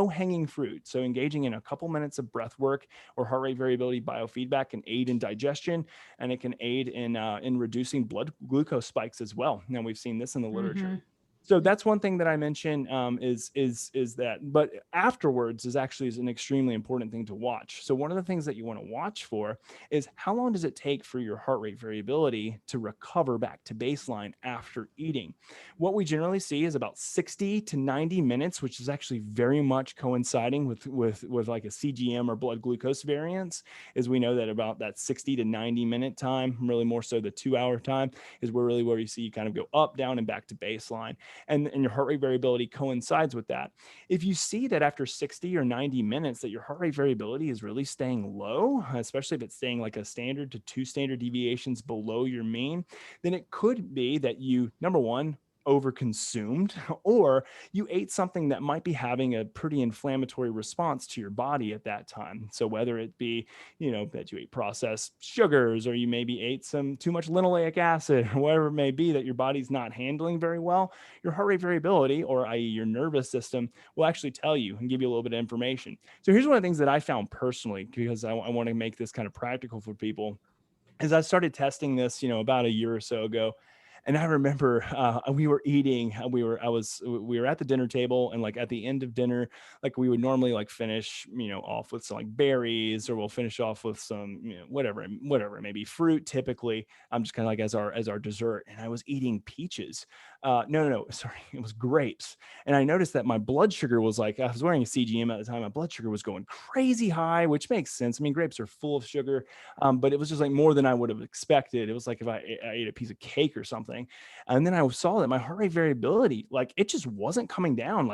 Speaker 2: low-hanging fruit. So engaging in a couple minutes of breath work or heart rate variability biofeedback can aid in digestion, and it can aid in reducing blood glucose spikes as well. Now we've seen this in the literature. So that's one thing that I mentioned is that, but afterwards is an extremely important thing to watch. So one of the things that you want to watch for is how long does it take for your heart rate variability to recover back to baseline after eating? What we generally see is about 60 to 90 minutes, which is actually very much coinciding with like a CGM or blood glucose variance. Is we know that about that 60 to 90 minute time, really more so the 2-hour time, is where you see you kind of go up, down, and back to baseline. And your heart rate variability coincides with that. If you see that after 60 or 90 minutes that your heart rate variability is really staying low, especially if it's staying like a standard to 2 standard deviations below your mean, then it could be that you, number one, overconsumed, or you ate something that might be having a pretty inflammatory response to your body at that time. So whether it be, that you ate processed sugars, or you maybe ate some too much linoleic acid, or whatever it may be that your body's not handling very well, your heart rate variability, or i.e. your nervous system, will actually tell you and give you a little bit of information. So here's one of the things that I found personally, because I want to make this kind of practical for people, is I started testing this, about a year or so ago. And I remember we were eating, we were at the dinner table, and like at the end of dinner, like we would normally like finish, off with some like berries, or we'll finish off with some, whatever, maybe fruit typically. I'm just kind of like as our dessert. And I was eating peaches. No, sorry. It was grapes. And I noticed that my blood sugar was like, I was wearing a CGM at the time. My blood sugar was going crazy high, which makes sense. I mean, grapes are full of sugar, but it was just like more than I would have expected. It was like if I ate a piece of cake or something. thing. And then I saw that my heart rate variability, like it just wasn't coming down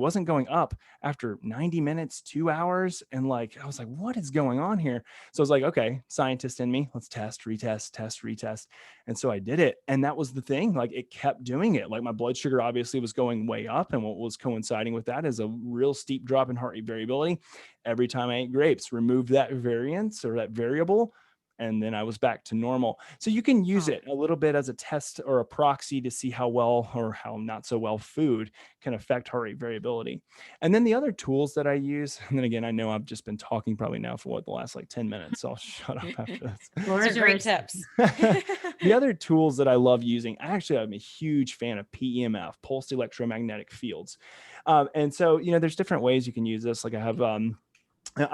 Speaker 2: wasn't going up after 90 minutes, 2 hours. And like, I was like, what is going on here? So I was like, okay, scientist in me, let's test, retest. And so I did it. And that was the thing. Like it kept doing it. Like my blood sugar obviously was going way up. And what was coinciding with that is a real steep drop in heart rate variability. Every time I ate grapes, removed that variance or that variable, and then I was back to normal. So you can use it a little bit as a test or a proxy to see how well or how not so well food can affect heart rate variability. And then the other tools that I use, and then again, I know I've just been talking probably now for the last like 10 minutes. So I'll shut up after this.
Speaker 1: Those are great tips.
Speaker 2: The other tools that I love using, actually, I'm a huge fan of PEMF, pulsed electromagnetic fields. And so, there's different ways you can use this. Like I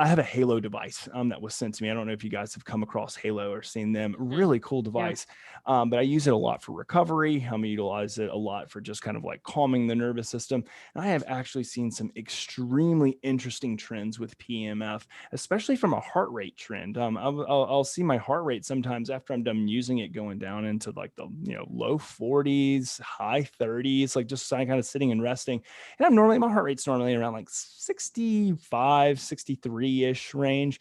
Speaker 2: have a Halo device that was sent to me. I don't know if you guys have come across Halo or seen them. Really cool device. Yeah. But I use it a lot for recovery. I utilize it a lot for just kind of like calming the nervous system. And I have actually seen some extremely interesting trends with PEMF, especially from a heart rate trend. I'll see my heart rate sometimes after I'm done using it going down into like the low 40s, high 30s, like just kind of sitting and resting. And my heart rate's normally around like 65, 63-ish range.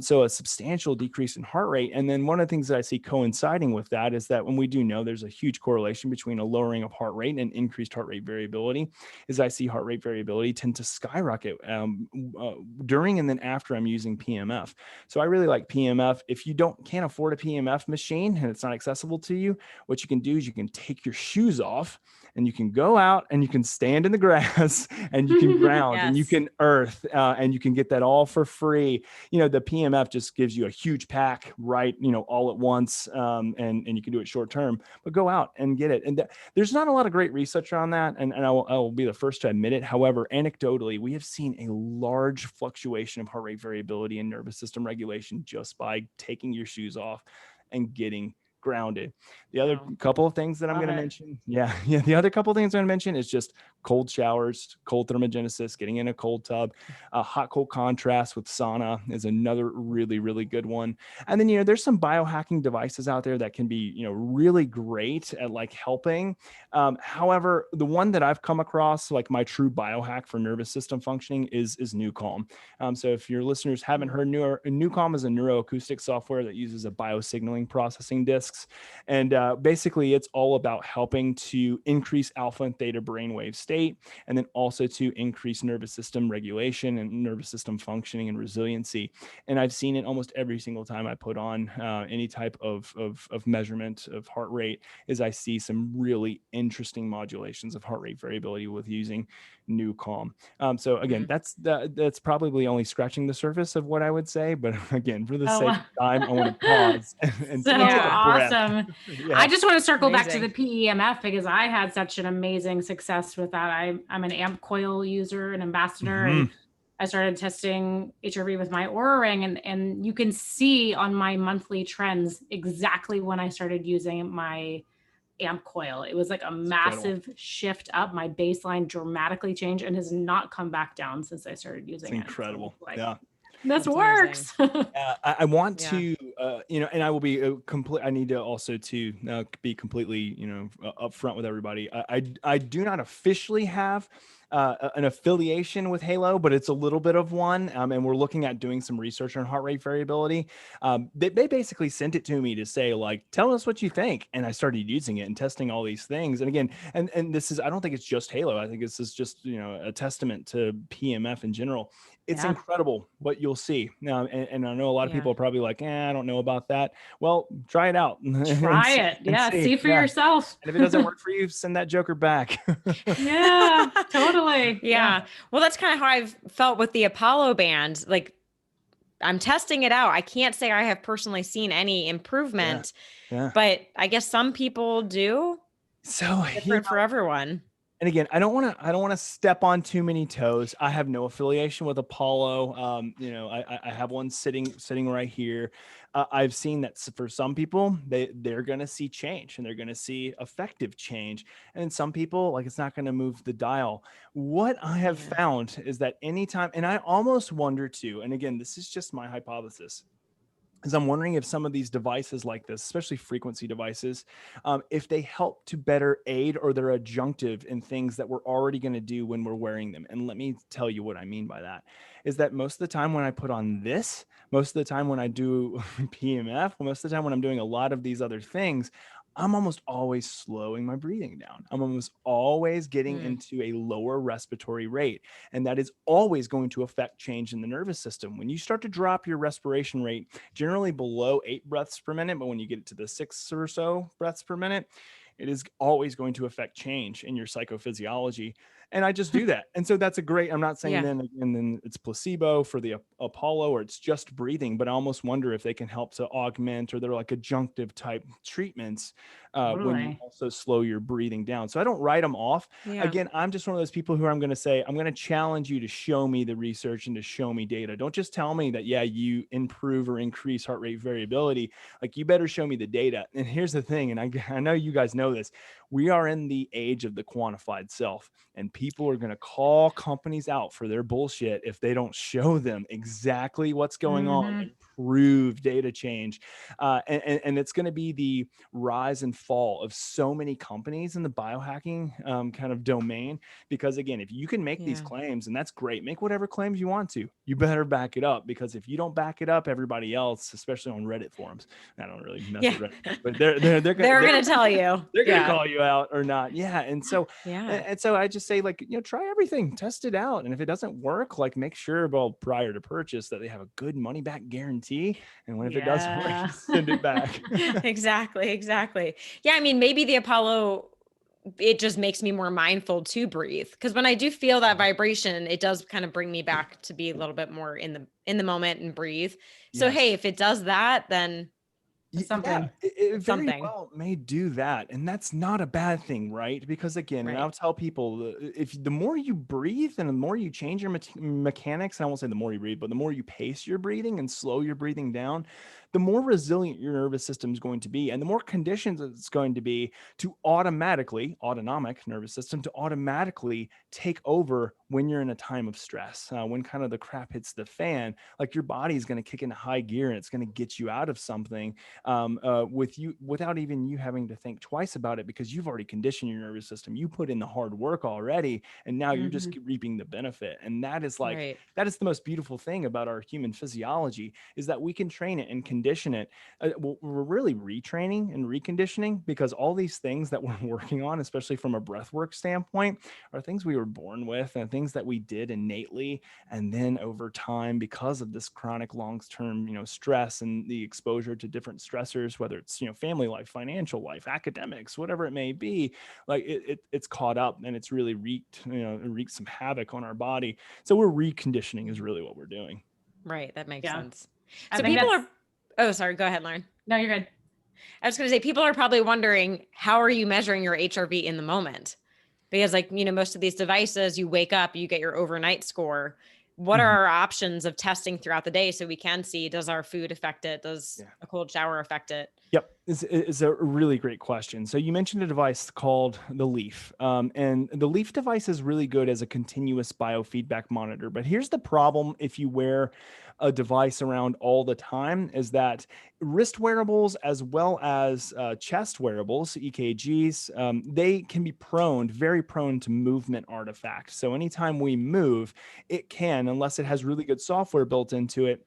Speaker 2: So a substantial decrease in heart rate. And then one of the things that I see coinciding with that is that when we do know there's a huge correlation between a lowering of heart rate and increased heart rate variability, is I see heart rate variability tend to skyrocket during and then after I'm using PEMF. So I really like PEMF. If you can't afford a PEMF machine and it's not accessible to you, what you can do is you can take your shoes off and you can go out and you can stand in the grass and you can ground and you can earth and you can get that all for free. The PEMF just gives you a huge pack, right? All at once, and you can do it short term, but go out and get it. And there's not a lot of great research on that. And I will be the first to admit it. However, anecdotally, we have seen a large fluctuation of heart rate variability and nervous system regulation just by taking your shoes off and getting grounded. The other couple of things that I'm going to mention. The other couple of things I'm going to mention is just cold showers, cold thermogenesis, getting in a cold tub, hot cold contrast with sauna is another really, really good one. And then, there's some biohacking devices out there that can be, really great at like helping. However, the one that I've come across, like my true biohack for nervous system functioning is NewCalm. So if your listeners haven't heard, NewCalm is a neuroacoustic software that uses a biosignaling processing discs. And basically it's all about helping to increase alpha and theta brainwave state, and then also to increase nervous system regulation and nervous system functioning and resiliency. And I've seen it almost every single time I put on any type of measurement of heart rate, is I see some really interesting modulations of heart rate variability with using NewCalm. So again, that's probably only scratching the surface of what I would say, but again, for the sake of time, I want to pause and
Speaker 3: so
Speaker 2: take a
Speaker 3: awesome.
Speaker 2: Yeah.
Speaker 3: I just want to circle back to the PEMF because I had such an amazing success with that. I'm an AMP coil user, an ambassador, and I started testing HRV with my Oura Ring, and you can see on my monthly trends exactly when I started using my AMP coil. It was like a massive shift up. My baseline dramatically changed and has not come back down since I started using it.
Speaker 2: Incredible.
Speaker 3: So
Speaker 2: yeah.
Speaker 3: This works.
Speaker 2: I want to, and I will be I need to also to be completely, upfront with everybody. I do not officially have an affiliation with Halo, but it's a little bit of one. And we're looking at doing some research on heart rate variability. They basically sent it to me to say, like, tell us what you think. And I started using it and testing all these things. And again, and this is, I don't think it's just Halo. I think this is just, a testament to PEMF in general. It's incredible what you'll see now. And I know a lot of people are probably like, I don't know about that. Well, try it out.
Speaker 3: Try it. Yeah. See for yourself.
Speaker 2: And if it doesn't work for you, send that joker back.
Speaker 3: Yeah, totally.
Speaker 1: Yeah. Well, that's kind of how I've felt with the Apollo band. Like, I'm testing it out. I can't say I have personally seen any improvement, but I guess some people do.
Speaker 2: So
Speaker 1: different for everyone.
Speaker 2: And again, I don't want to step on too many toes. I have no affiliation with Apollo. I have one sitting right here. I've seen that for some people, they're going to see change and they're going to see effective change. And some people, like, it's not going to move the dial. What I have found is that anytime, and I almost wonder too, and again, this is just my hypothesis, is I'm wondering if some of these devices like this, especially frequency devices, if they help to better aid or they're adjunctive in things that we're already going to do when we're wearing them. And let me tell you what I mean by that is that most of the time when I put on this, most of the time when I do PMF, most of the time when I'm doing a lot of these other things, I'm almost always slowing my breathing down. I'm almost always getting into a lower respiratory rate. And that is always going to affect change in the nervous system. When you start to drop your respiration rate, generally below 8 breaths per minute, but when you get it to the 6 or so breaths per minute, it is always going to affect change in your psychophysiology. And I just do that. And so that's a great, I'm not saying
Speaker 1: Yeah.
Speaker 2: then it's placebo for the Apollo or it's just breathing, but I almost wonder if they can help to augment or they're like adjunctive type treatments when you
Speaker 3: Totally.
Speaker 2: also slow your breathing down. So I don't write them off.
Speaker 1: Yeah.
Speaker 2: Again, I'm just one of those people who I'm going to say, I'm going to challenge you to show me the research and to show me data. Don't just tell me that, yeah, you improve or increase heart rate variability. Like you better show me the data. And here's the thing, and I know you guys know this, we are in the age of the quantified self, and people are going to call companies out for their bullshit if they don't show them exactly what's going on and prove data change. And it's going to be the rise and fall of so many companies in the biohacking kind of domain. Because again, if you can make these claims, and that's great, make whatever claims you want to, you better back it up, because if you don't back it up, everybody else, especially on Reddit forums, I don't really mess with Reddit, but they're
Speaker 1: going to tell you.
Speaker 2: They're going to call you out or not. Yeah. And so,
Speaker 1: Yeah.
Speaker 2: and so I just say, like, you know, try everything, test it out. And if it doesn't work, like make sure, well, prior to purchase that they have a good money back guarantee. And when if it doesn't work, send it back.
Speaker 1: Exactly. Yeah. I mean, maybe the Apollo, it just makes me more mindful to breathe. Because when I do feel that vibration, it does kind of bring me back to be a little bit more in the moment and breathe. So, hey, if it does that, then
Speaker 3: something.
Speaker 2: It very well may do that, and that's not a bad thing, right? Because again, and I'll tell people, if the more you breathe and the more you change your mechanics, I won't say the more you breathe, but the more you pace your breathing and slow your breathing down, the more resilient your nervous system is going to be, and the more conditions it's going to be to automatically, autonomic nervous system, to automatically take over when you're in a time of stress, when kind of the crap hits the fan. Like your body is going to kick into high gear and it's going to get you out of something with you without even you having to think twice about it, because you've already conditioned your nervous system. You put in the hard work already, and now you're just reaping the benefit. And that is like, that is the most beautiful thing about our human physiology, is that we can train it and condition it. We're really retraining and reconditioning, because all these things that we're working on, especially from a breathwork standpoint, are things we were born with and things that we did innately. And then over time, because of this chronic long-term, stress and the exposure to different stressors, whether it's, family life, financial life, academics, whatever it may be, like it's caught up and it's really wreaked some havoc on our body. So we're reconditioning is really what we're doing.
Speaker 1: Right. That makes sense.
Speaker 3: I
Speaker 1: So people are, oh, sorry, go ahead, Lauren.
Speaker 3: No, you're good.
Speaker 1: I was going to say, people are probably wondering, how are you measuring your HRV in the moment? Because most of these devices, you wake up, you get your overnight score. What are our options of testing throughout the day so we can see, does our food affect it? Does a cold shower affect it?
Speaker 2: Yep. It's a really great question. So you mentioned a device called the Leaf. And the Leaf device is really good as a continuous biofeedback monitor. But here's the problem if you wear a device around all the time, is that wrist wearables as well as chest wearables, EKGs, they can be very prone to movement artifacts. So anytime we move, it can, unless it has really good software built into it,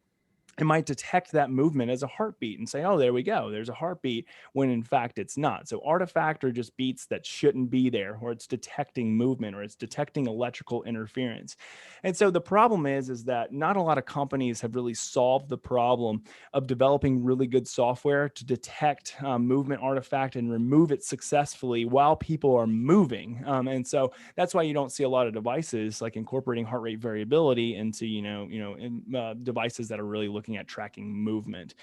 Speaker 2: it might detect that movement as a heartbeat and say, oh, there we go, there's a heartbeat, when in fact it's not. So artifact are just beats that shouldn't be there, or it's detecting movement, or it's detecting electrical interference. And so the problem is that not a lot of companies have really solved the problem of developing really good software to detect movement artifact and remove it successfully while people are moving. And so that's why you don't see a lot of devices like incorporating heart rate variability into, devices that are really looking at tracking movement.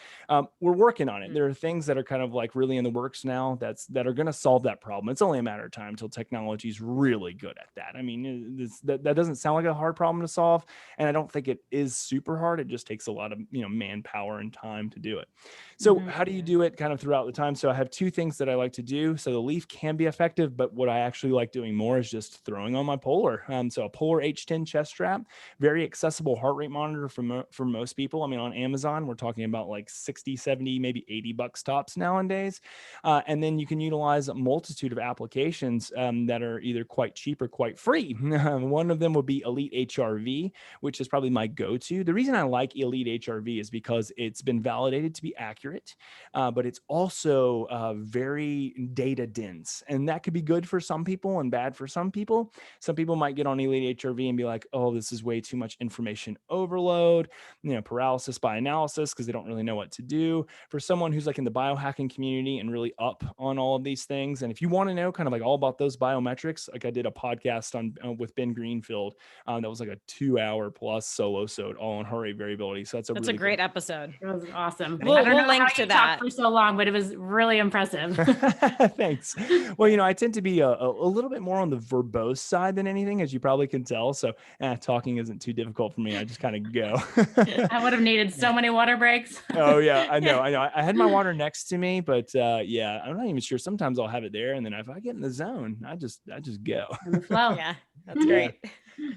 Speaker 2: We're working on it. There are things that are kind of like really in the works now that are going to solve that problem. It's only a matter of time until technology is really good at that. I mean, that doesn't sound like a hard problem to solve, and I don't think it is super hard. It just takes a lot of manpower and time to do it. So how do you do it kind of throughout the time? So I have two things that I like to do. So the Leaf can be effective, but what I actually like doing more is just throwing on my Polar. So a Polar H10 chest strap, very accessible heart rate monitor for most people. I mean, on on Amazon. We're talking about like 60, 70, maybe $80 tops nowadays. And then you can utilize a multitude of applications that are either quite cheap or quite free. One of them would be Elite HRV, which is probably my go-to. The reason I like Elite HRV is because it's been validated to be accurate, but it's also very data dense. And that could be good for some people and bad for some people. Some people might get on Elite HRV and be like, oh, this is way too much information overload, paralysis by analysis, because they don't really know what to do. For someone who's like in the biohacking community and really up on all of these things, and if you want to know kind of like all about those biometrics, like I did a podcast on with Ben Greenfield that was like a 2-hour plus solo sode all on heart rate variability. So that's a really
Speaker 1: great episode.
Speaker 3: It was awesome.
Speaker 1: We'll link to that
Speaker 3: for so long, but it was really impressive.
Speaker 2: Thanks. Well, I tend to be a little bit more on the verbose side than anything, as you probably can tell. So talking isn't too difficult for me. I just kind of go.
Speaker 3: I would have needed so many water breaks.
Speaker 2: Oh yeah, I know. I had my water next to me, but yeah, I'm not even sure. Sometimes I'll have it there, and then if I get in the zone, I just go.
Speaker 3: In the flow.
Speaker 1: Yeah, that's great.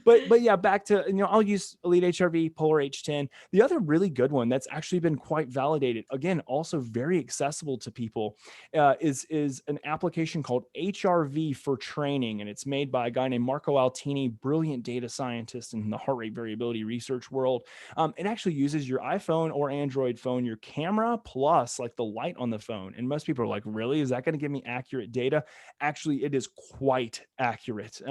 Speaker 2: But yeah, back to, I'll use Elite HRV, Polar H10. The other really good one that's actually been quite validated, again, also very accessible to people, is an application called HRV for Training. And it's made by a guy named Marco Altini, brilliant data scientist in the heart rate variability research world. It actually uses your iPhone or Android phone, your camera, plus like the light on the phone. And most people are like, really? Is that going to give me accurate data? Actually, it is quite accurate.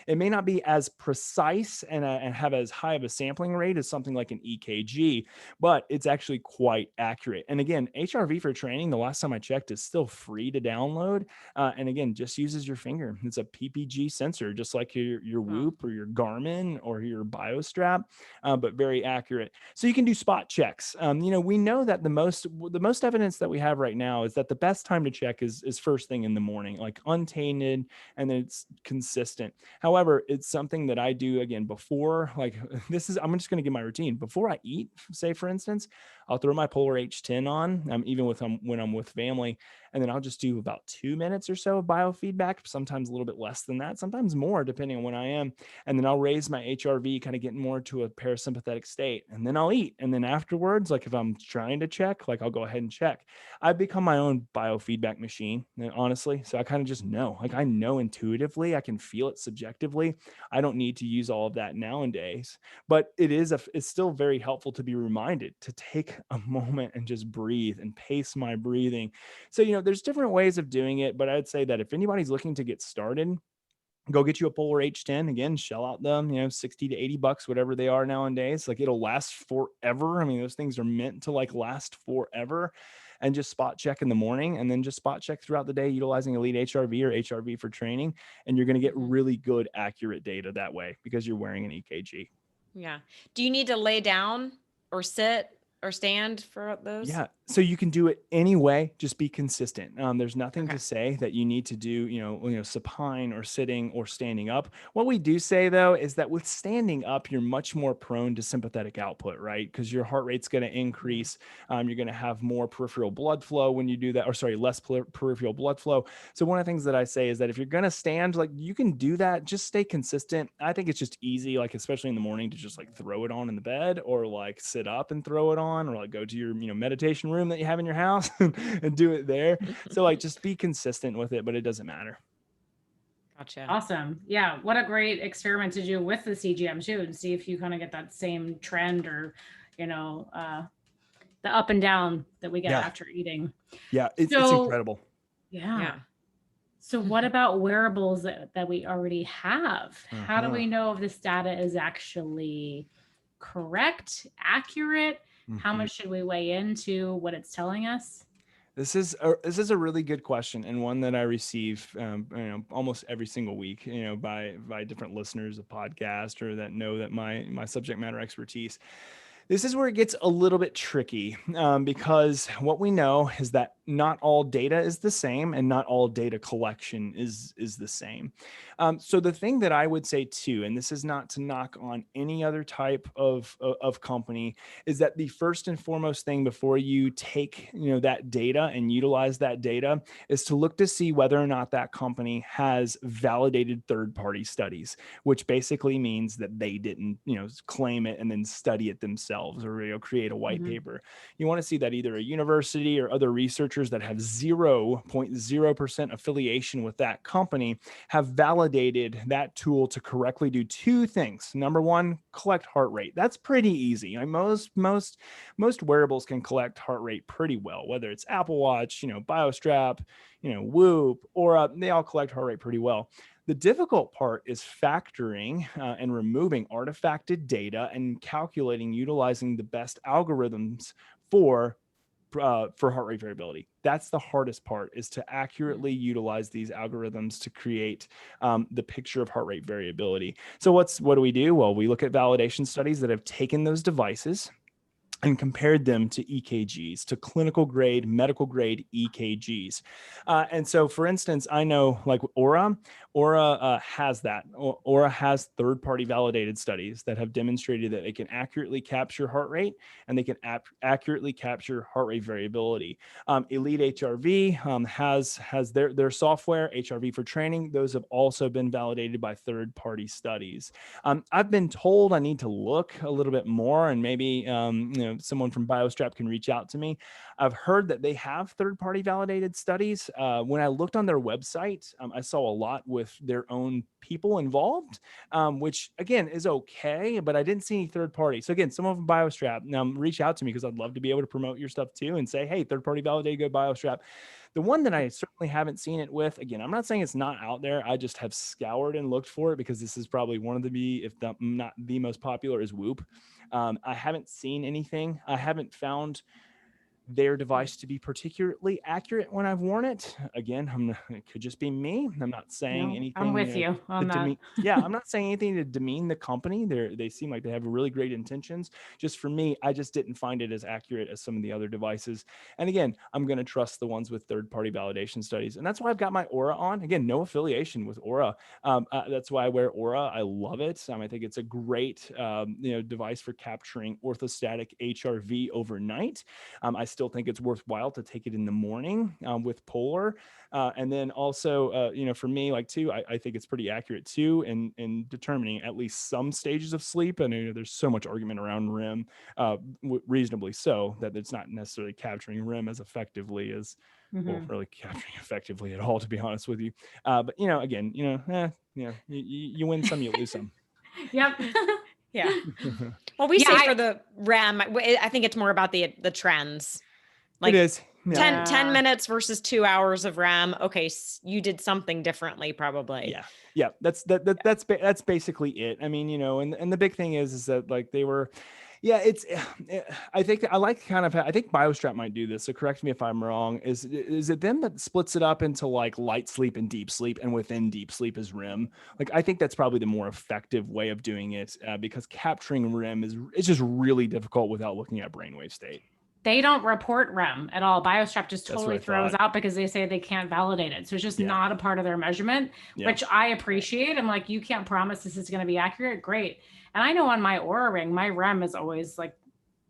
Speaker 2: It may not be as precise and have as high of a sampling rate as something like an EKG, but it's actually quite accurate. And again, HRV for Training, the last time I checked, is still free to download. And again, just uses your finger. It's a PPG sensor, just like your Whoop or your Garmin or your BioStrap, but very accurate. So you can do spot checks. We know that the most evidence that we have right now is that the best time to check is first thing in the morning, like untainted, and then it's consistent. However, it's something that I do again before, like I'm just going to give my routine before I eat. Say for instance, I'll throw my Polar H10 on, even when I'm with family, and then I'll just do about 2 minutes or so of biofeedback, sometimes a little bit less than that, sometimes more, depending on when I am. And then I'll raise my HRV, kind of getting more to a parasympathetic state, and then I'll eat. And then afterwards, like if I'm trying to check, like I'll go ahead and check. I've become my own biofeedback machine, honestly. So I kind of just know, like I know intuitively, I can feel it subjectively. I don't need to use all of that nowadays, but it's still very helpful to be reminded to take a moment and just breathe and pace my breathing. So, there's different ways of doing it, but I'd say that if anybody's looking to get started, go get you a Polar H10. Again, shell out them, $60 to $80, whatever they are nowadays. Like it'll last forever. I mean, those things are meant to like last forever. And just spot check in the morning, and then just spot check throughout the day utilizing Elite HRV or HRV for Training. And you're going to get really good, accurate data that way because you're wearing an EKG.
Speaker 1: Yeah. Do you need to lay down or sit or stand for those?
Speaker 2: Yeah. So you can do it any way, just be consistent. There's nothing to say that you need to do, supine or sitting or standing up. What we do say though, is that with standing up, you're much more prone to sympathetic output, right? Because your heart rate's going to increase. You're going to have more peripheral blood flow when you do that, less peripheral blood flow. So one of the things that I say is that if you're going to stand, like you can do that, just stay consistent. I think it's just easy, like, especially in the morning, to just like throw it on in the bed, or like sit up and throw it on, or like go to your, meditation room that you have in your house and do it there. So like just be consistent with it, but it doesn't matter.
Speaker 1: Gotcha.
Speaker 3: Awesome. Yeah. What a great experiment to do with the CGM too, and see if you kind of get that same trend or, the up and down that we get after eating.
Speaker 2: Yeah. It's incredible.
Speaker 3: Yeah. So what about wearables that we already have? How do we know if this data is actually correct, accurate? How much should we weigh into what it's telling us?
Speaker 2: This is a really good question, and one that I receive almost every single week, by different listeners of podcast or that know that my subject matter expertise. This is where it gets a little bit tricky because what we know is that not all data is the same, and not all data collection is the same. So the thing that I would say too, and this is not to knock on any other type of company, is that the first and foremost thing before you take that data and utilize that data is to look to see whether or not that company has validated third-party studies, which basically means that they didn't claim it and then study it themselves. themselves or, create a white paper. You want to see that either a university or other researchers that have 0.0% affiliation with that company have validated that tool to correctly do two things. Number one, collect heart rate. That's pretty easy. Most wearables can collect heart rate pretty well, whether it's Apple Watch, BioStrap, Whoop, or they all collect heart rate pretty well. The difficult part is factoring and removing artifacted data and calculating, utilizing the best algorithms for heart rate variability. That's the hardest part, is to accurately utilize these algorithms to create the picture of heart rate variability. So what do we do? Well, we look at validation studies that have taken those devices and compared them to EKGs, to clinical grade, medical grade EKGs. And so, for instance, I know like Aura has that. Aura has third-party validated studies that have demonstrated that it can accurately capture heart rate and they can accurately capture heart rate variability. Elite HRV has their software, HRV for training. Those have also been validated by third-party studies. I've been told I need to look a little bit more, and maybe someone from BioStrap can reach out to me. I've heard that they have third-party validated studies. When I looked on their website, I saw a lot with their own people involved, which again is okay, but I didn't see any third party. So again, someone from BioStrap, reach out to me because I'd love to be able to promote your stuff too and say, hey, third-party validated, go BioStrap. The one that I certainly haven't seen it with, again, I'm not saying it's not out there. I just have scoured and looked for it because this is probably one of the, if not the most popular, is Whoop. I haven't seen anything. I haven't found their device to be particularly accurate when I've worn it. Again, it could just be me. I'm not saying anything.
Speaker 3: I'm with you on that.
Speaker 2: Yeah, I'm not saying anything to demean the company. They seem like they have really great intentions. Just for me, I just didn't find it as accurate as some of the other devices. And again, I'm going to trust the ones with third-party validation studies. And that's why I've got my Aura on. Again, no affiliation with Aura. That's why I wear Aura. I love it. I think it's a great device for capturing orthostatic HRV overnight. I still think it's worthwhile to take it in the morning with Polar. And then also, for me, I think it's pretty accurate too in determining at least some stages of sleep. I know there's so much argument around REM, reasonably so, that it's not necessarily capturing REM as effectively as, well, really capturing effectively at all, to be honest with you. But, again, you win some, you lose some.
Speaker 3: Yep.
Speaker 1: Yeah. Well, we say for the REM, I think it's more about the trends. Like, it is. Yeah. 10 minutes versus 2 hours of REM. Okay, you did something differently, probably.
Speaker 2: Yeah. That's basically it. I mean, and the big thing is that they were. Yeah, I think BioStrap might do this. So correct me if I'm wrong. Is it them that splits it up into light sleep and deep sleep, and within deep sleep is REM? I think that's probably the more effective way of doing it, because capturing REM is just really difficult without looking at brainwave state.
Speaker 3: They don't report REM at all. BioStrap just totally throws out because they say they can't validate it. So it's just not a part of their measurement, which I appreciate. I'm like, you can't promise this is going to be accurate. Great. And I know on my Aura ring, my REM is always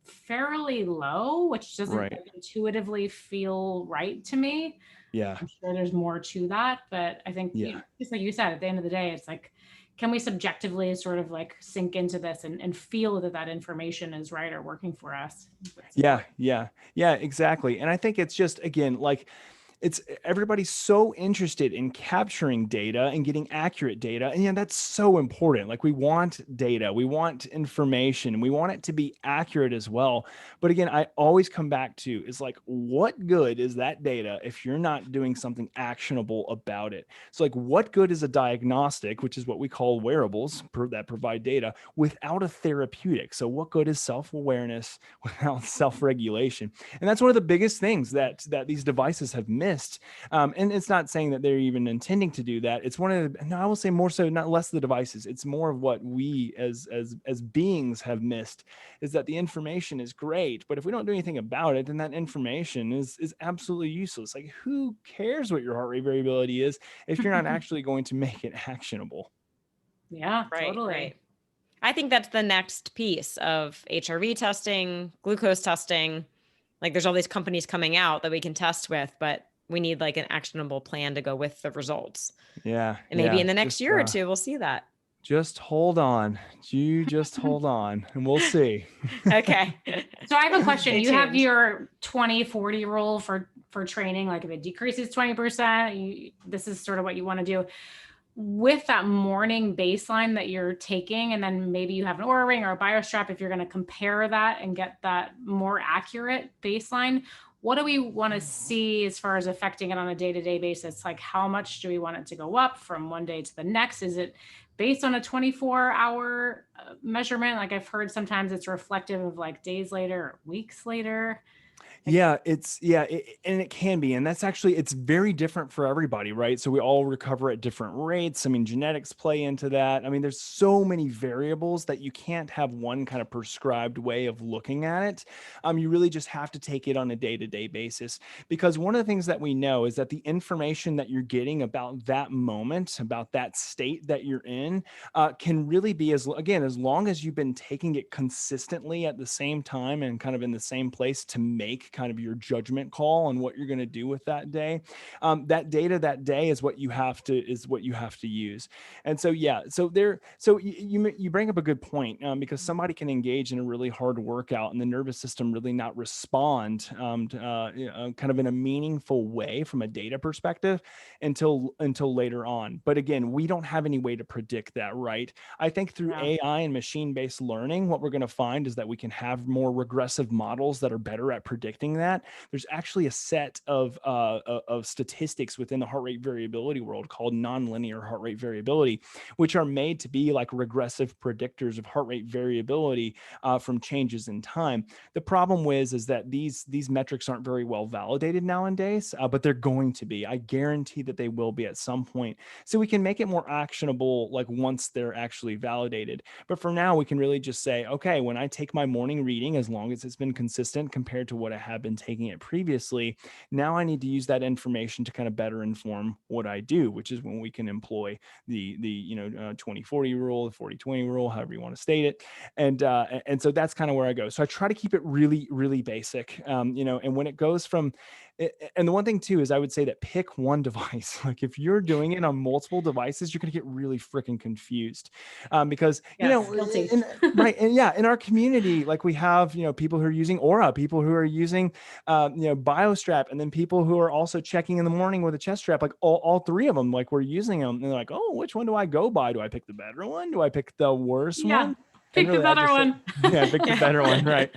Speaker 3: fairly low, which doesn't intuitively feel right to me.
Speaker 2: Yeah.
Speaker 3: I'm sure there's more to that, but I think just like you said, at the end of the day, it's can we subjectively sort of sink into this and feel that information is right or working for us?
Speaker 2: Yeah, exactly. And I think it's just, again, it's everybody's so interested in capturing data and getting accurate data. And that's so important. We want data, we want information, we want it to be accurate as well. But again, I always come back to is what good is that data if you're not doing something actionable about it? So what good is a diagnostic, which is what we call wearables that provide data, without a therapeutic? So what good is self-awareness without self-regulation? And that's one of the biggest things that these devices have missed. And it's not saying that they're even intending to do that. It's one of the, no, I will say more so, not less the devices. It's more of what we as beings have missed, is that the information is great, but if we don't do anything about it, then that information is absolutely useless. Who cares what your heart rate variability is if you're not actually going to make it actionable?
Speaker 3: Yeah, totally.
Speaker 1: Right. I think that's the next piece of HRV testing, glucose testing. There's all these companies coming out that we can test with, but we need an actionable plan to go with the results.
Speaker 2: Yeah.
Speaker 1: And maybe in the next year or two, we'll see that.
Speaker 2: Just hold on. You just hold on and we'll see.
Speaker 1: Okay.
Speaker 3: So I have a question.
Speaker 1: Stay
Speaker 3: You have
Speaker 1: tuned.
Speaker 3: your 20-40 rule for training. Like if it decreases 20%, this is sort of what you want to do. With that morning baseline that you're taking, and then maybe you have an Oura ring or a BioStrap, if you're going to compare that and get that more accurate baseline, what do we want to see as far as affecting it on a day-to-day basis? Like how much do we want it to go up from one day to the next? Is it based on a 24-hour measurement? Like I've heard sometimes it's reflective of like days later or weeks later.
Speaker 2: Yeah, and it can be, and that's actually, it's very different for everybody, right? So we all recover at different rates. I mean, genetics play into that. I mean, there's so many variables that you can't have one kind of prescribed way of looking at it. You really just have to take it on a day-to-day basis, because one of the things that we know is that the information that you're getting about that moment, about that state that you're in, can really be, as long as you've been taking it consistently at the same time and kind of in the same place to make kind of your judgment call on what you're going to do with that day. That data that day is what you have to use. And so, yeah, so you bring up a good point, because somebody can engage in a really hard workout and the nervous system really not respond kind of in a meaningful way from a data perspective until later on. But again, we don't have any way to predict that, right? I think through AI and machine-based learning, what we're going to find is that we can have more regressive models that are better at predicting that. There's actually a set of statistics within the heart rate variability world called nonlinear heart rate variability, which are made to be like regressive predictors of heart rate variability from changes in time. The problem is that these metrics aren't very well validated nowadays, but they're going to be. I guarantee that they will be at some point. So we can make it more actionable, like once they're actually validated. But for now, we can really just say, okay, when I take my morning reading, as long as it's been consistent compared to what I have been taking it previously, now I need to use that information to kind of better inform what I do, which is when we can employ the 20-40 rule, the 40-20 rule, however you want to state it. And so that's kind of where I go. So I try to keep it really, really basic, and when it goes from, and the one thing too is I would say that pick one device. Like if you're doing it on multiple devices, you're going to get really freaking confused, because right, and yeah, in our community, like we have people who are using Aura, people who are using BioStrap, and then people who are also checking in the morning with a chest strap. Like all three of them, like we're using them, and they're like, oh, which one do I go by? Do I pick the better one? Do I pick the worse one?
Speaker 3: Pick the better one.
Speaker 2: Yeah, pick the better one, right?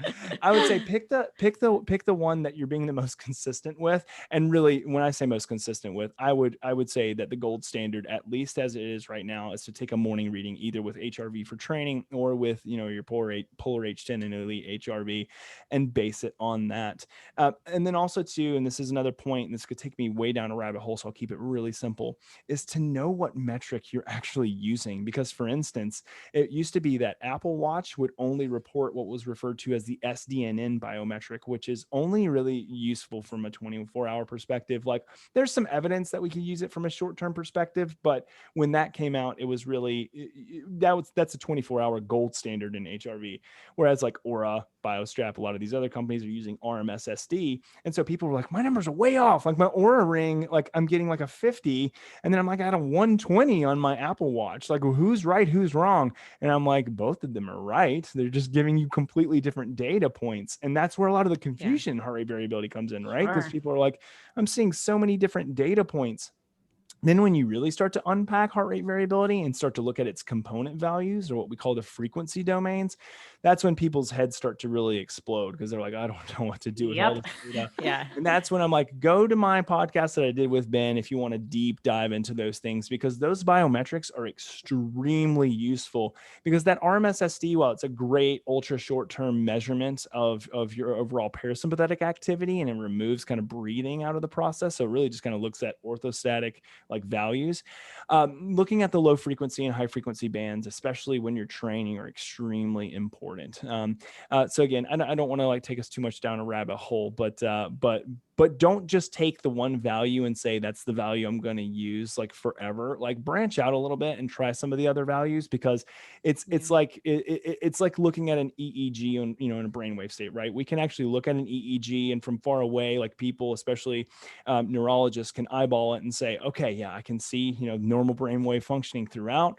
Speaker 2: I would say pick the one that you're being the most consistent with. And really, when I say most consistent with, I would say that the gold standard, at least as it is right now, is to take a morning reading either with HRV for training or with your Polar H10 and Elite HRV, and base it on that. And then also too, and this is another point, and this could take me way down a rabbit hole, so I'll keep it really simple, is to know what metric you're actually using. Because for instance, it used to be that Apple Watch would only report what was referred to as the SDNN biometric, which is only really useful from a 24-hour perspective. Like there's some evidence that we can use it from a short-term perspective, but when that came out, it was really, that's a 24-hour gold standard in HRV. Whereas like Aura, BioStrap, a lot of these other companies are using RMSSD. And so people were like, my numbers are way off. Like my Aura ring, like I'm getting like a 50, and then I'm like at a 120 on my Apple Watch. Like, well, who's right, who's wrong? And I'm like, both of them are right. They're just giving you completely different data points. And that's where a lot of the confusion in heart rate variability comes in, right? Because people are like, I'm seeing so many different data points. Then when you really start to unpack heart rate variability and start to look at its component values, or what we call the frequency domains, that's when people's heads start to really explode, because they're like, I don't know what to do with all this data.
Speaker 1: Yeah.
Speaker 2: And that's when I'm like, go to my podcast that I did with Ben if you want to deep dive into those things, because those biometrics are extremely useful. Because that RMSSD, while it's a great ultra short-term measurement of your overall parasympathetic activity, and it removes kind of breathing out of the process, so it really just kind of looks at orthostatic like values, looking at the low frequency and high frequency bands, especially when you're training, are extremely important. So again, I don't want to like take us too much down a rabbit hole, but don't just take the one value and say that's the value I'm going to use like forever. Like branch out a little bit and try some of the other values, because it's like looking at an EEG on in a brainwave state, right? We can actually look at an EEG, and from far away, like people, especially neurologists, can eyeball it and say, okay, yeah, I can see normal brainwave functioning throughout.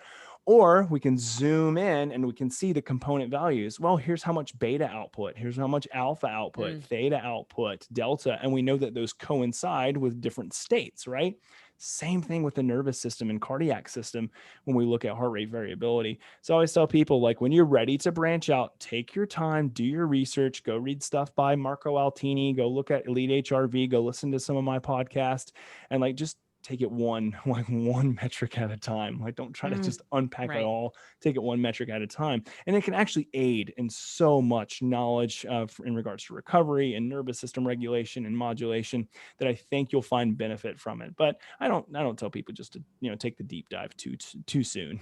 Speaker 2: Or we can zoom in and we can see the component values. Well, here's how much beta output. Here's how much alpha output, theta output, delta. And we know that those coincide with different states, right? Same thing with the nervous system and cardiac system when we look at heart rate variability. So I always tell people, like, when you're ready to branch out, take your time, do your research, go read stuff by Marco Altini, go look at Elite HRV, go listen to some of my podcasts, and like just take it one metric at a time. Like, don't try to just unpack it all. Take it one metric at a time. And it can actually aid in so much knowledge in regards to recovery and nervous system regulation and modulation that I think you'll find benefit from it. But I don't tell people just to, take the deep dive too soon.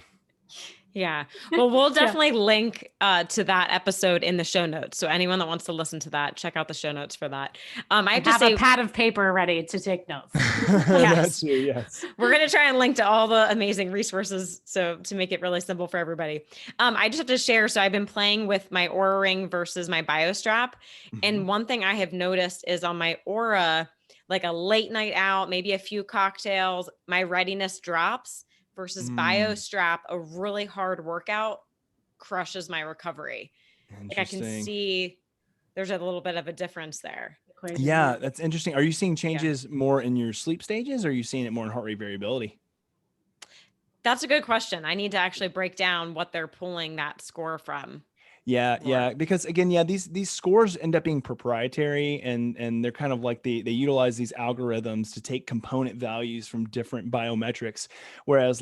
Speaker 1: Yeah. Well, we'll definitely link to that episode in the show notes. So anyone that wants to listen to that, check out the show notes for that. I have to say,
Speaker 3: a pad of paper ready to take notes.
Speaker 1: Yes.
Speaker 2: Yes.
Speaker 1: We're going to try and link to all the amazing resources. So to make it really simple for everybody, I just have to share. So I've been playing with my Aura Ring versus my BioStrap. And one thing I have noticed is on my Aura, like a late night out, maybe a few cocktails, my readiness drops. Versus BioStrap, a really hard workout crushes my recovery. Like I can see there's a little bit of a difference there.
Speaker 2: Yeah, that's interesting. Are you seeing changes more in your sleep stages, or are you seeing it more in heart rate variability?
Speaker 1: That's a good question. I need to actually break down what they're pulling that score from.
Speaker 2: Yeah. Because again, these scores end up being proprietary, and they're kind of like they utilize these algorithms to take component values from different biometrics. Whereas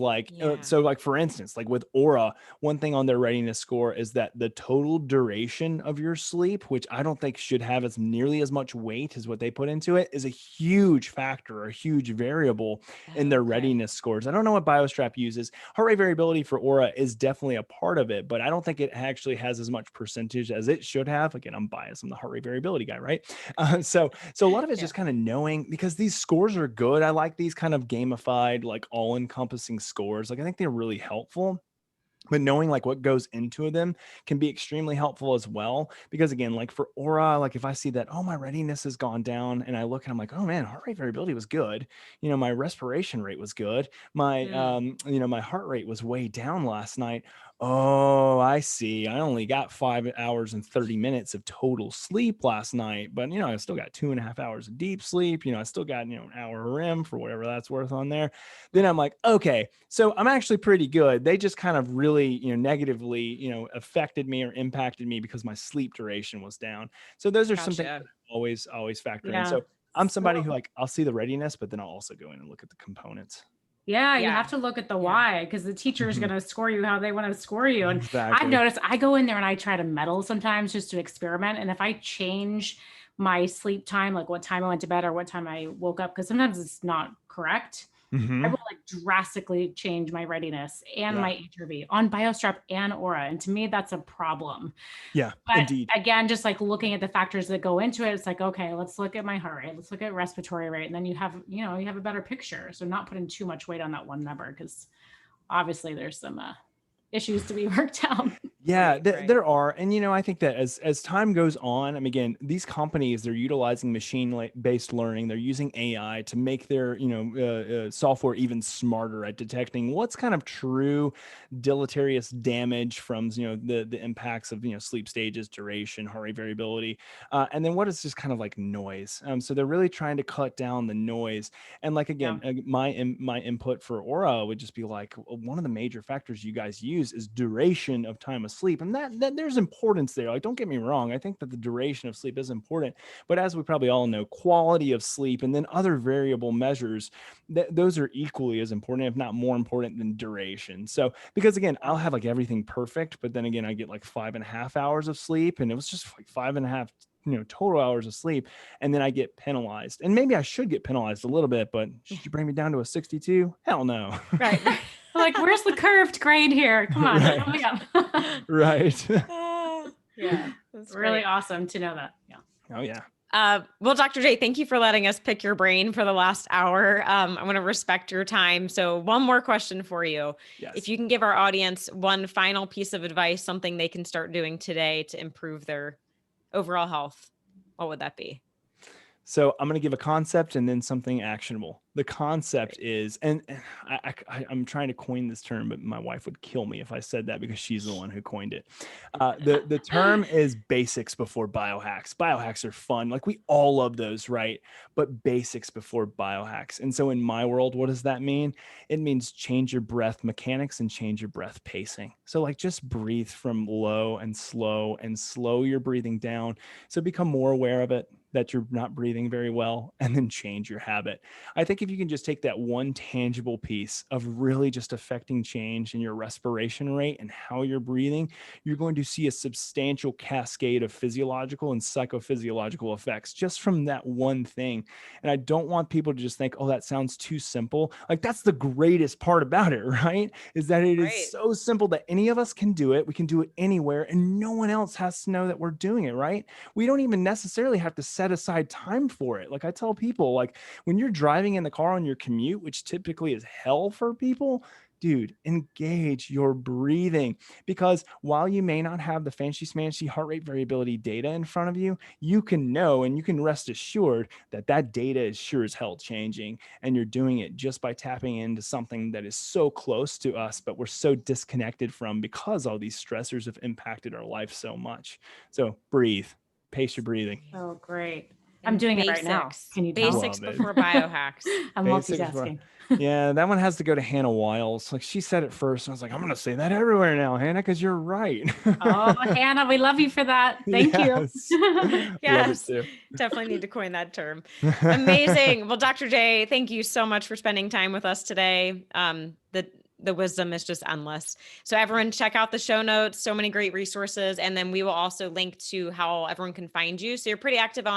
Speaker 2: so like for instance, like with Aura, one thing on their readiness score is that the total duration of your sleep, which I don't think should have as nearly as much weight as what they put into it, is a huge factor or a huge variable in their readiness scores. I don't know what BioStrap uses. Heart rate variability for Aura is definitely a part of it, but I don't think it actually has as much percentage as it should have. Again, I'm biased. I'm the heart rate variability guy, right? So a lot of it's just kind of knowing, because these scores are good. I like these kind of gamified, like all-encompassing scores. Like I think they're really helpful. But knowing like what goes into them can be extremely helpful as well. Because again, like for Aura, like if I see that, oh, my readiness has gone down, and I look and I'm like, oh man, heart rate variability was good. My respiration rate was good. My, my heart rate was way down last night. Oh, I see. I only got 5 hours and 30 minutes of total sleep last night, but I still got 2.5 hours of deep sleep. I still got, an hour of REM for whatever that's worth on there. Then I'm like, okay, so I'm actually pretty good. They just kind of really, negatively, affected me or impacted me because my sleep duration was down. So those are something that I always factor in. So I'm somebody who I'll see the readiness, but then I'll also go in and look at the components.
Speaker 3: Yeah, you have to look at the why, because the teacher is going to score you how they want to score you. And I've noticed I go in there and I try to meddle sometimes just to experiment. And if I change my sleep time, like what time I went to bed or what time I woke up, because sometimes it's not correct, I will drastically change my readiness and my HRV on BioStrap and Aura. And to me, that's a problem.
Speaker 2: Yeah,
Speaker 3: but
Speaker 2: indeed.
Speaker 3: Again, just like looking at the factors that go into it, it's like, okay, let's look at my heart rate. Let's look at respiratory rate. And then you have a better picture. So not putting too much weight on that one number, because obviously there's some issues to be worked out.
Speaker 2: Yeah, there are. And, I think that as time goes on, again, these companies, they're utilizing machine-based learning. They're using AI to make their, software even smarter at detecting what's kind of true deleterious damage from, the impacts of, sleep stages, duration, heart rate variability. And then what is just kind of like noise. So they're really trying to cut down the noise. And like, again, my input for Aura would just be like, one of the major factors you guys use is duration of time of sleep. And that there's importance there. Like, don't get me wrong. I think that the duration of sleep is important, but as we probably all know, quality of sleep and then other variable measures, those are equally as important, if not more important than duration. So, because again, I'll have like everything perfect, but then again, I get like 5.5 hours of sleep, and it was just like 5.5 total hours of sleep, and then I get penalized. And maybe I should get penalized a little bit, but should you bring me down to a 62? Hell no.
Speaker 1: Right.
Speaker 3: Like, where's the curved grade here? Come on.
Speaker 2: Right. Right.
Speaker 1: Yeah.
Speaker 3: It's really awesome to know that. Yeah.
Speaker 2: Oh yeah.
Speaker 1: Well, Dr. J, thank you for letting us pick your brain for the last hour. I want to respect your time. So one more question for you.
Speaker 2: Yes.
Speaker 1: If you can give our audience one final piece of advice, something they can start doing today to improve their overall health, what would that be?
Speaker 2: So I'm going to give a concept and then something actionable. The concept is, and I'm trying to coin this term, but my wife would kill me if I said that because she's the one who coined it. The term is basics before biohacks. Biohacks are fun. Like we all love those, right? But basics before biohacks. And so in my world, what does that mean? It means change your breath mechanics and change your breath pacing. So like just breathe from low and slow your breathing down. So become more aware of it, that you're not breathing very well, and then change your habit. I think if you can just take that one tangible piece of really just affecting change in your respiration rate and how you're breathing, you're going to see a substantial cascade of physiological and psychophysiological effects just from that one thing. And I don't want people to just think, oh, that sounds too simple. Like that's the greatest part about it, right? Is that it is so simple that any of us can do it. We can do it anywhere and no one else has to know that we're doing it, right? We don't even necessarily have to set aside time for it. Like I tell people, like when you're driving in the car on your commute, which typically is hell for people, dude, engage your breathing, because while you may not have the fancy smancy heart rate variability data in front of you, you can know and you can rest assured that that data is sure as hell changing, and you're doing it just by tapping into something that is so close to us, but we're so disconnected from because all these stressors have impacted our life so much. So breathe. Pace your breathing.
Speaker 3: Oh, great. I'm doing it right now. Can you tell?
Speaker 1: Basics before biohacks.
Speaker 3: I'm multitasking.
Speaker 2: Yeah, that one has to go to Hannah Wiles. Like she said it first. I was like, I'm going to say that everywhere now, Hannah, because you're right.
Speaker 3: Oh, Hannah, we love you for that. Thank you.
Speaker 1: Yes, definitely need to coin that term. Amazing. Well, Dr. J, thank you so much for spending time with us today. The wisdom is just endless. So everyone check out the show notes, so many great resources. And then we will also link to how everyone can find you. So you're pretty active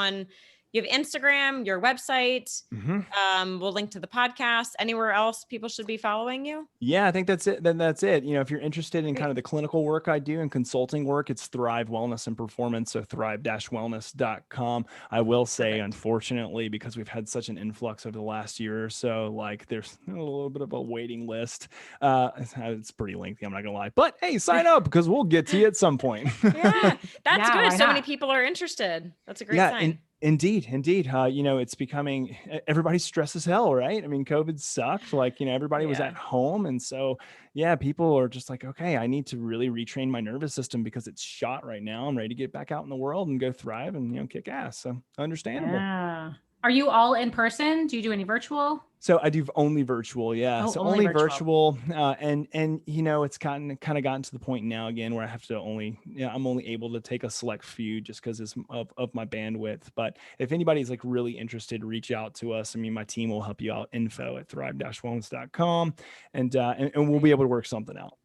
Speaker 1: you have Instagram, your website. We'll link to the podcast. Anywhere else people should be following you?
Speaker 2: Yeah, I think that's it. Then that's it. You know, if you're interested in kind of the clinical work I do and consulting work, it's Thrive Wellness and Performance. So thrive-wellness.com. I will say, unfortunately, because we've had such an influx over the last year or so, like there's a little bit of a waiting list. It's pretty lengthy, I'm not gonna lie, but hey, sign up because we'll get to you at some point.
Speaker 1: Yeah, that's good. So many people are interested. That's a great sign.
Speaker 2: Indeed. You know, it's becoming, everybody's stressed as hell, right? I mean, COVID sucked. Like, you know, everybody was at home. And so, yeah, people are just like, okay, I need to really retrain my nervous system because it's shot right now. I'm ready to get back out in the world and go thrive and, you know, kick ass. So understandable.
Speaker 3: Yeah. Are you all in person? Do you do any virtual?
Speaker 2: So I do only virtual. Yeah. So only virtual. And, you know, it's kind of gotten to the point now again where I have to I'm only able to take a select few just because of my bandwidth. But if anybody's like really interested, reach out to us. I mean, my team will help you out. info@thrive-wellness.com. And we'll be able to work something out.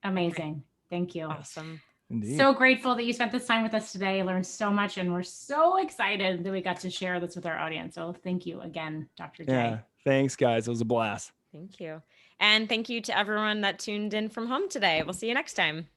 Speaker 3: Amazing. Thank you.
Speaker 1: Awesome.
Speaker 2: Indeed.
Speaker 3: So grateful that you spent this time with us today. I learned so much and we're so excited that we got to share this with our audience. So thank you again, Dr. J.
Speaker 2: Yeah. Thanks, guys. It was a blast.
Speaker 1: Thank you. And thank you to everyone that tuned in from home today. We'll see you next time.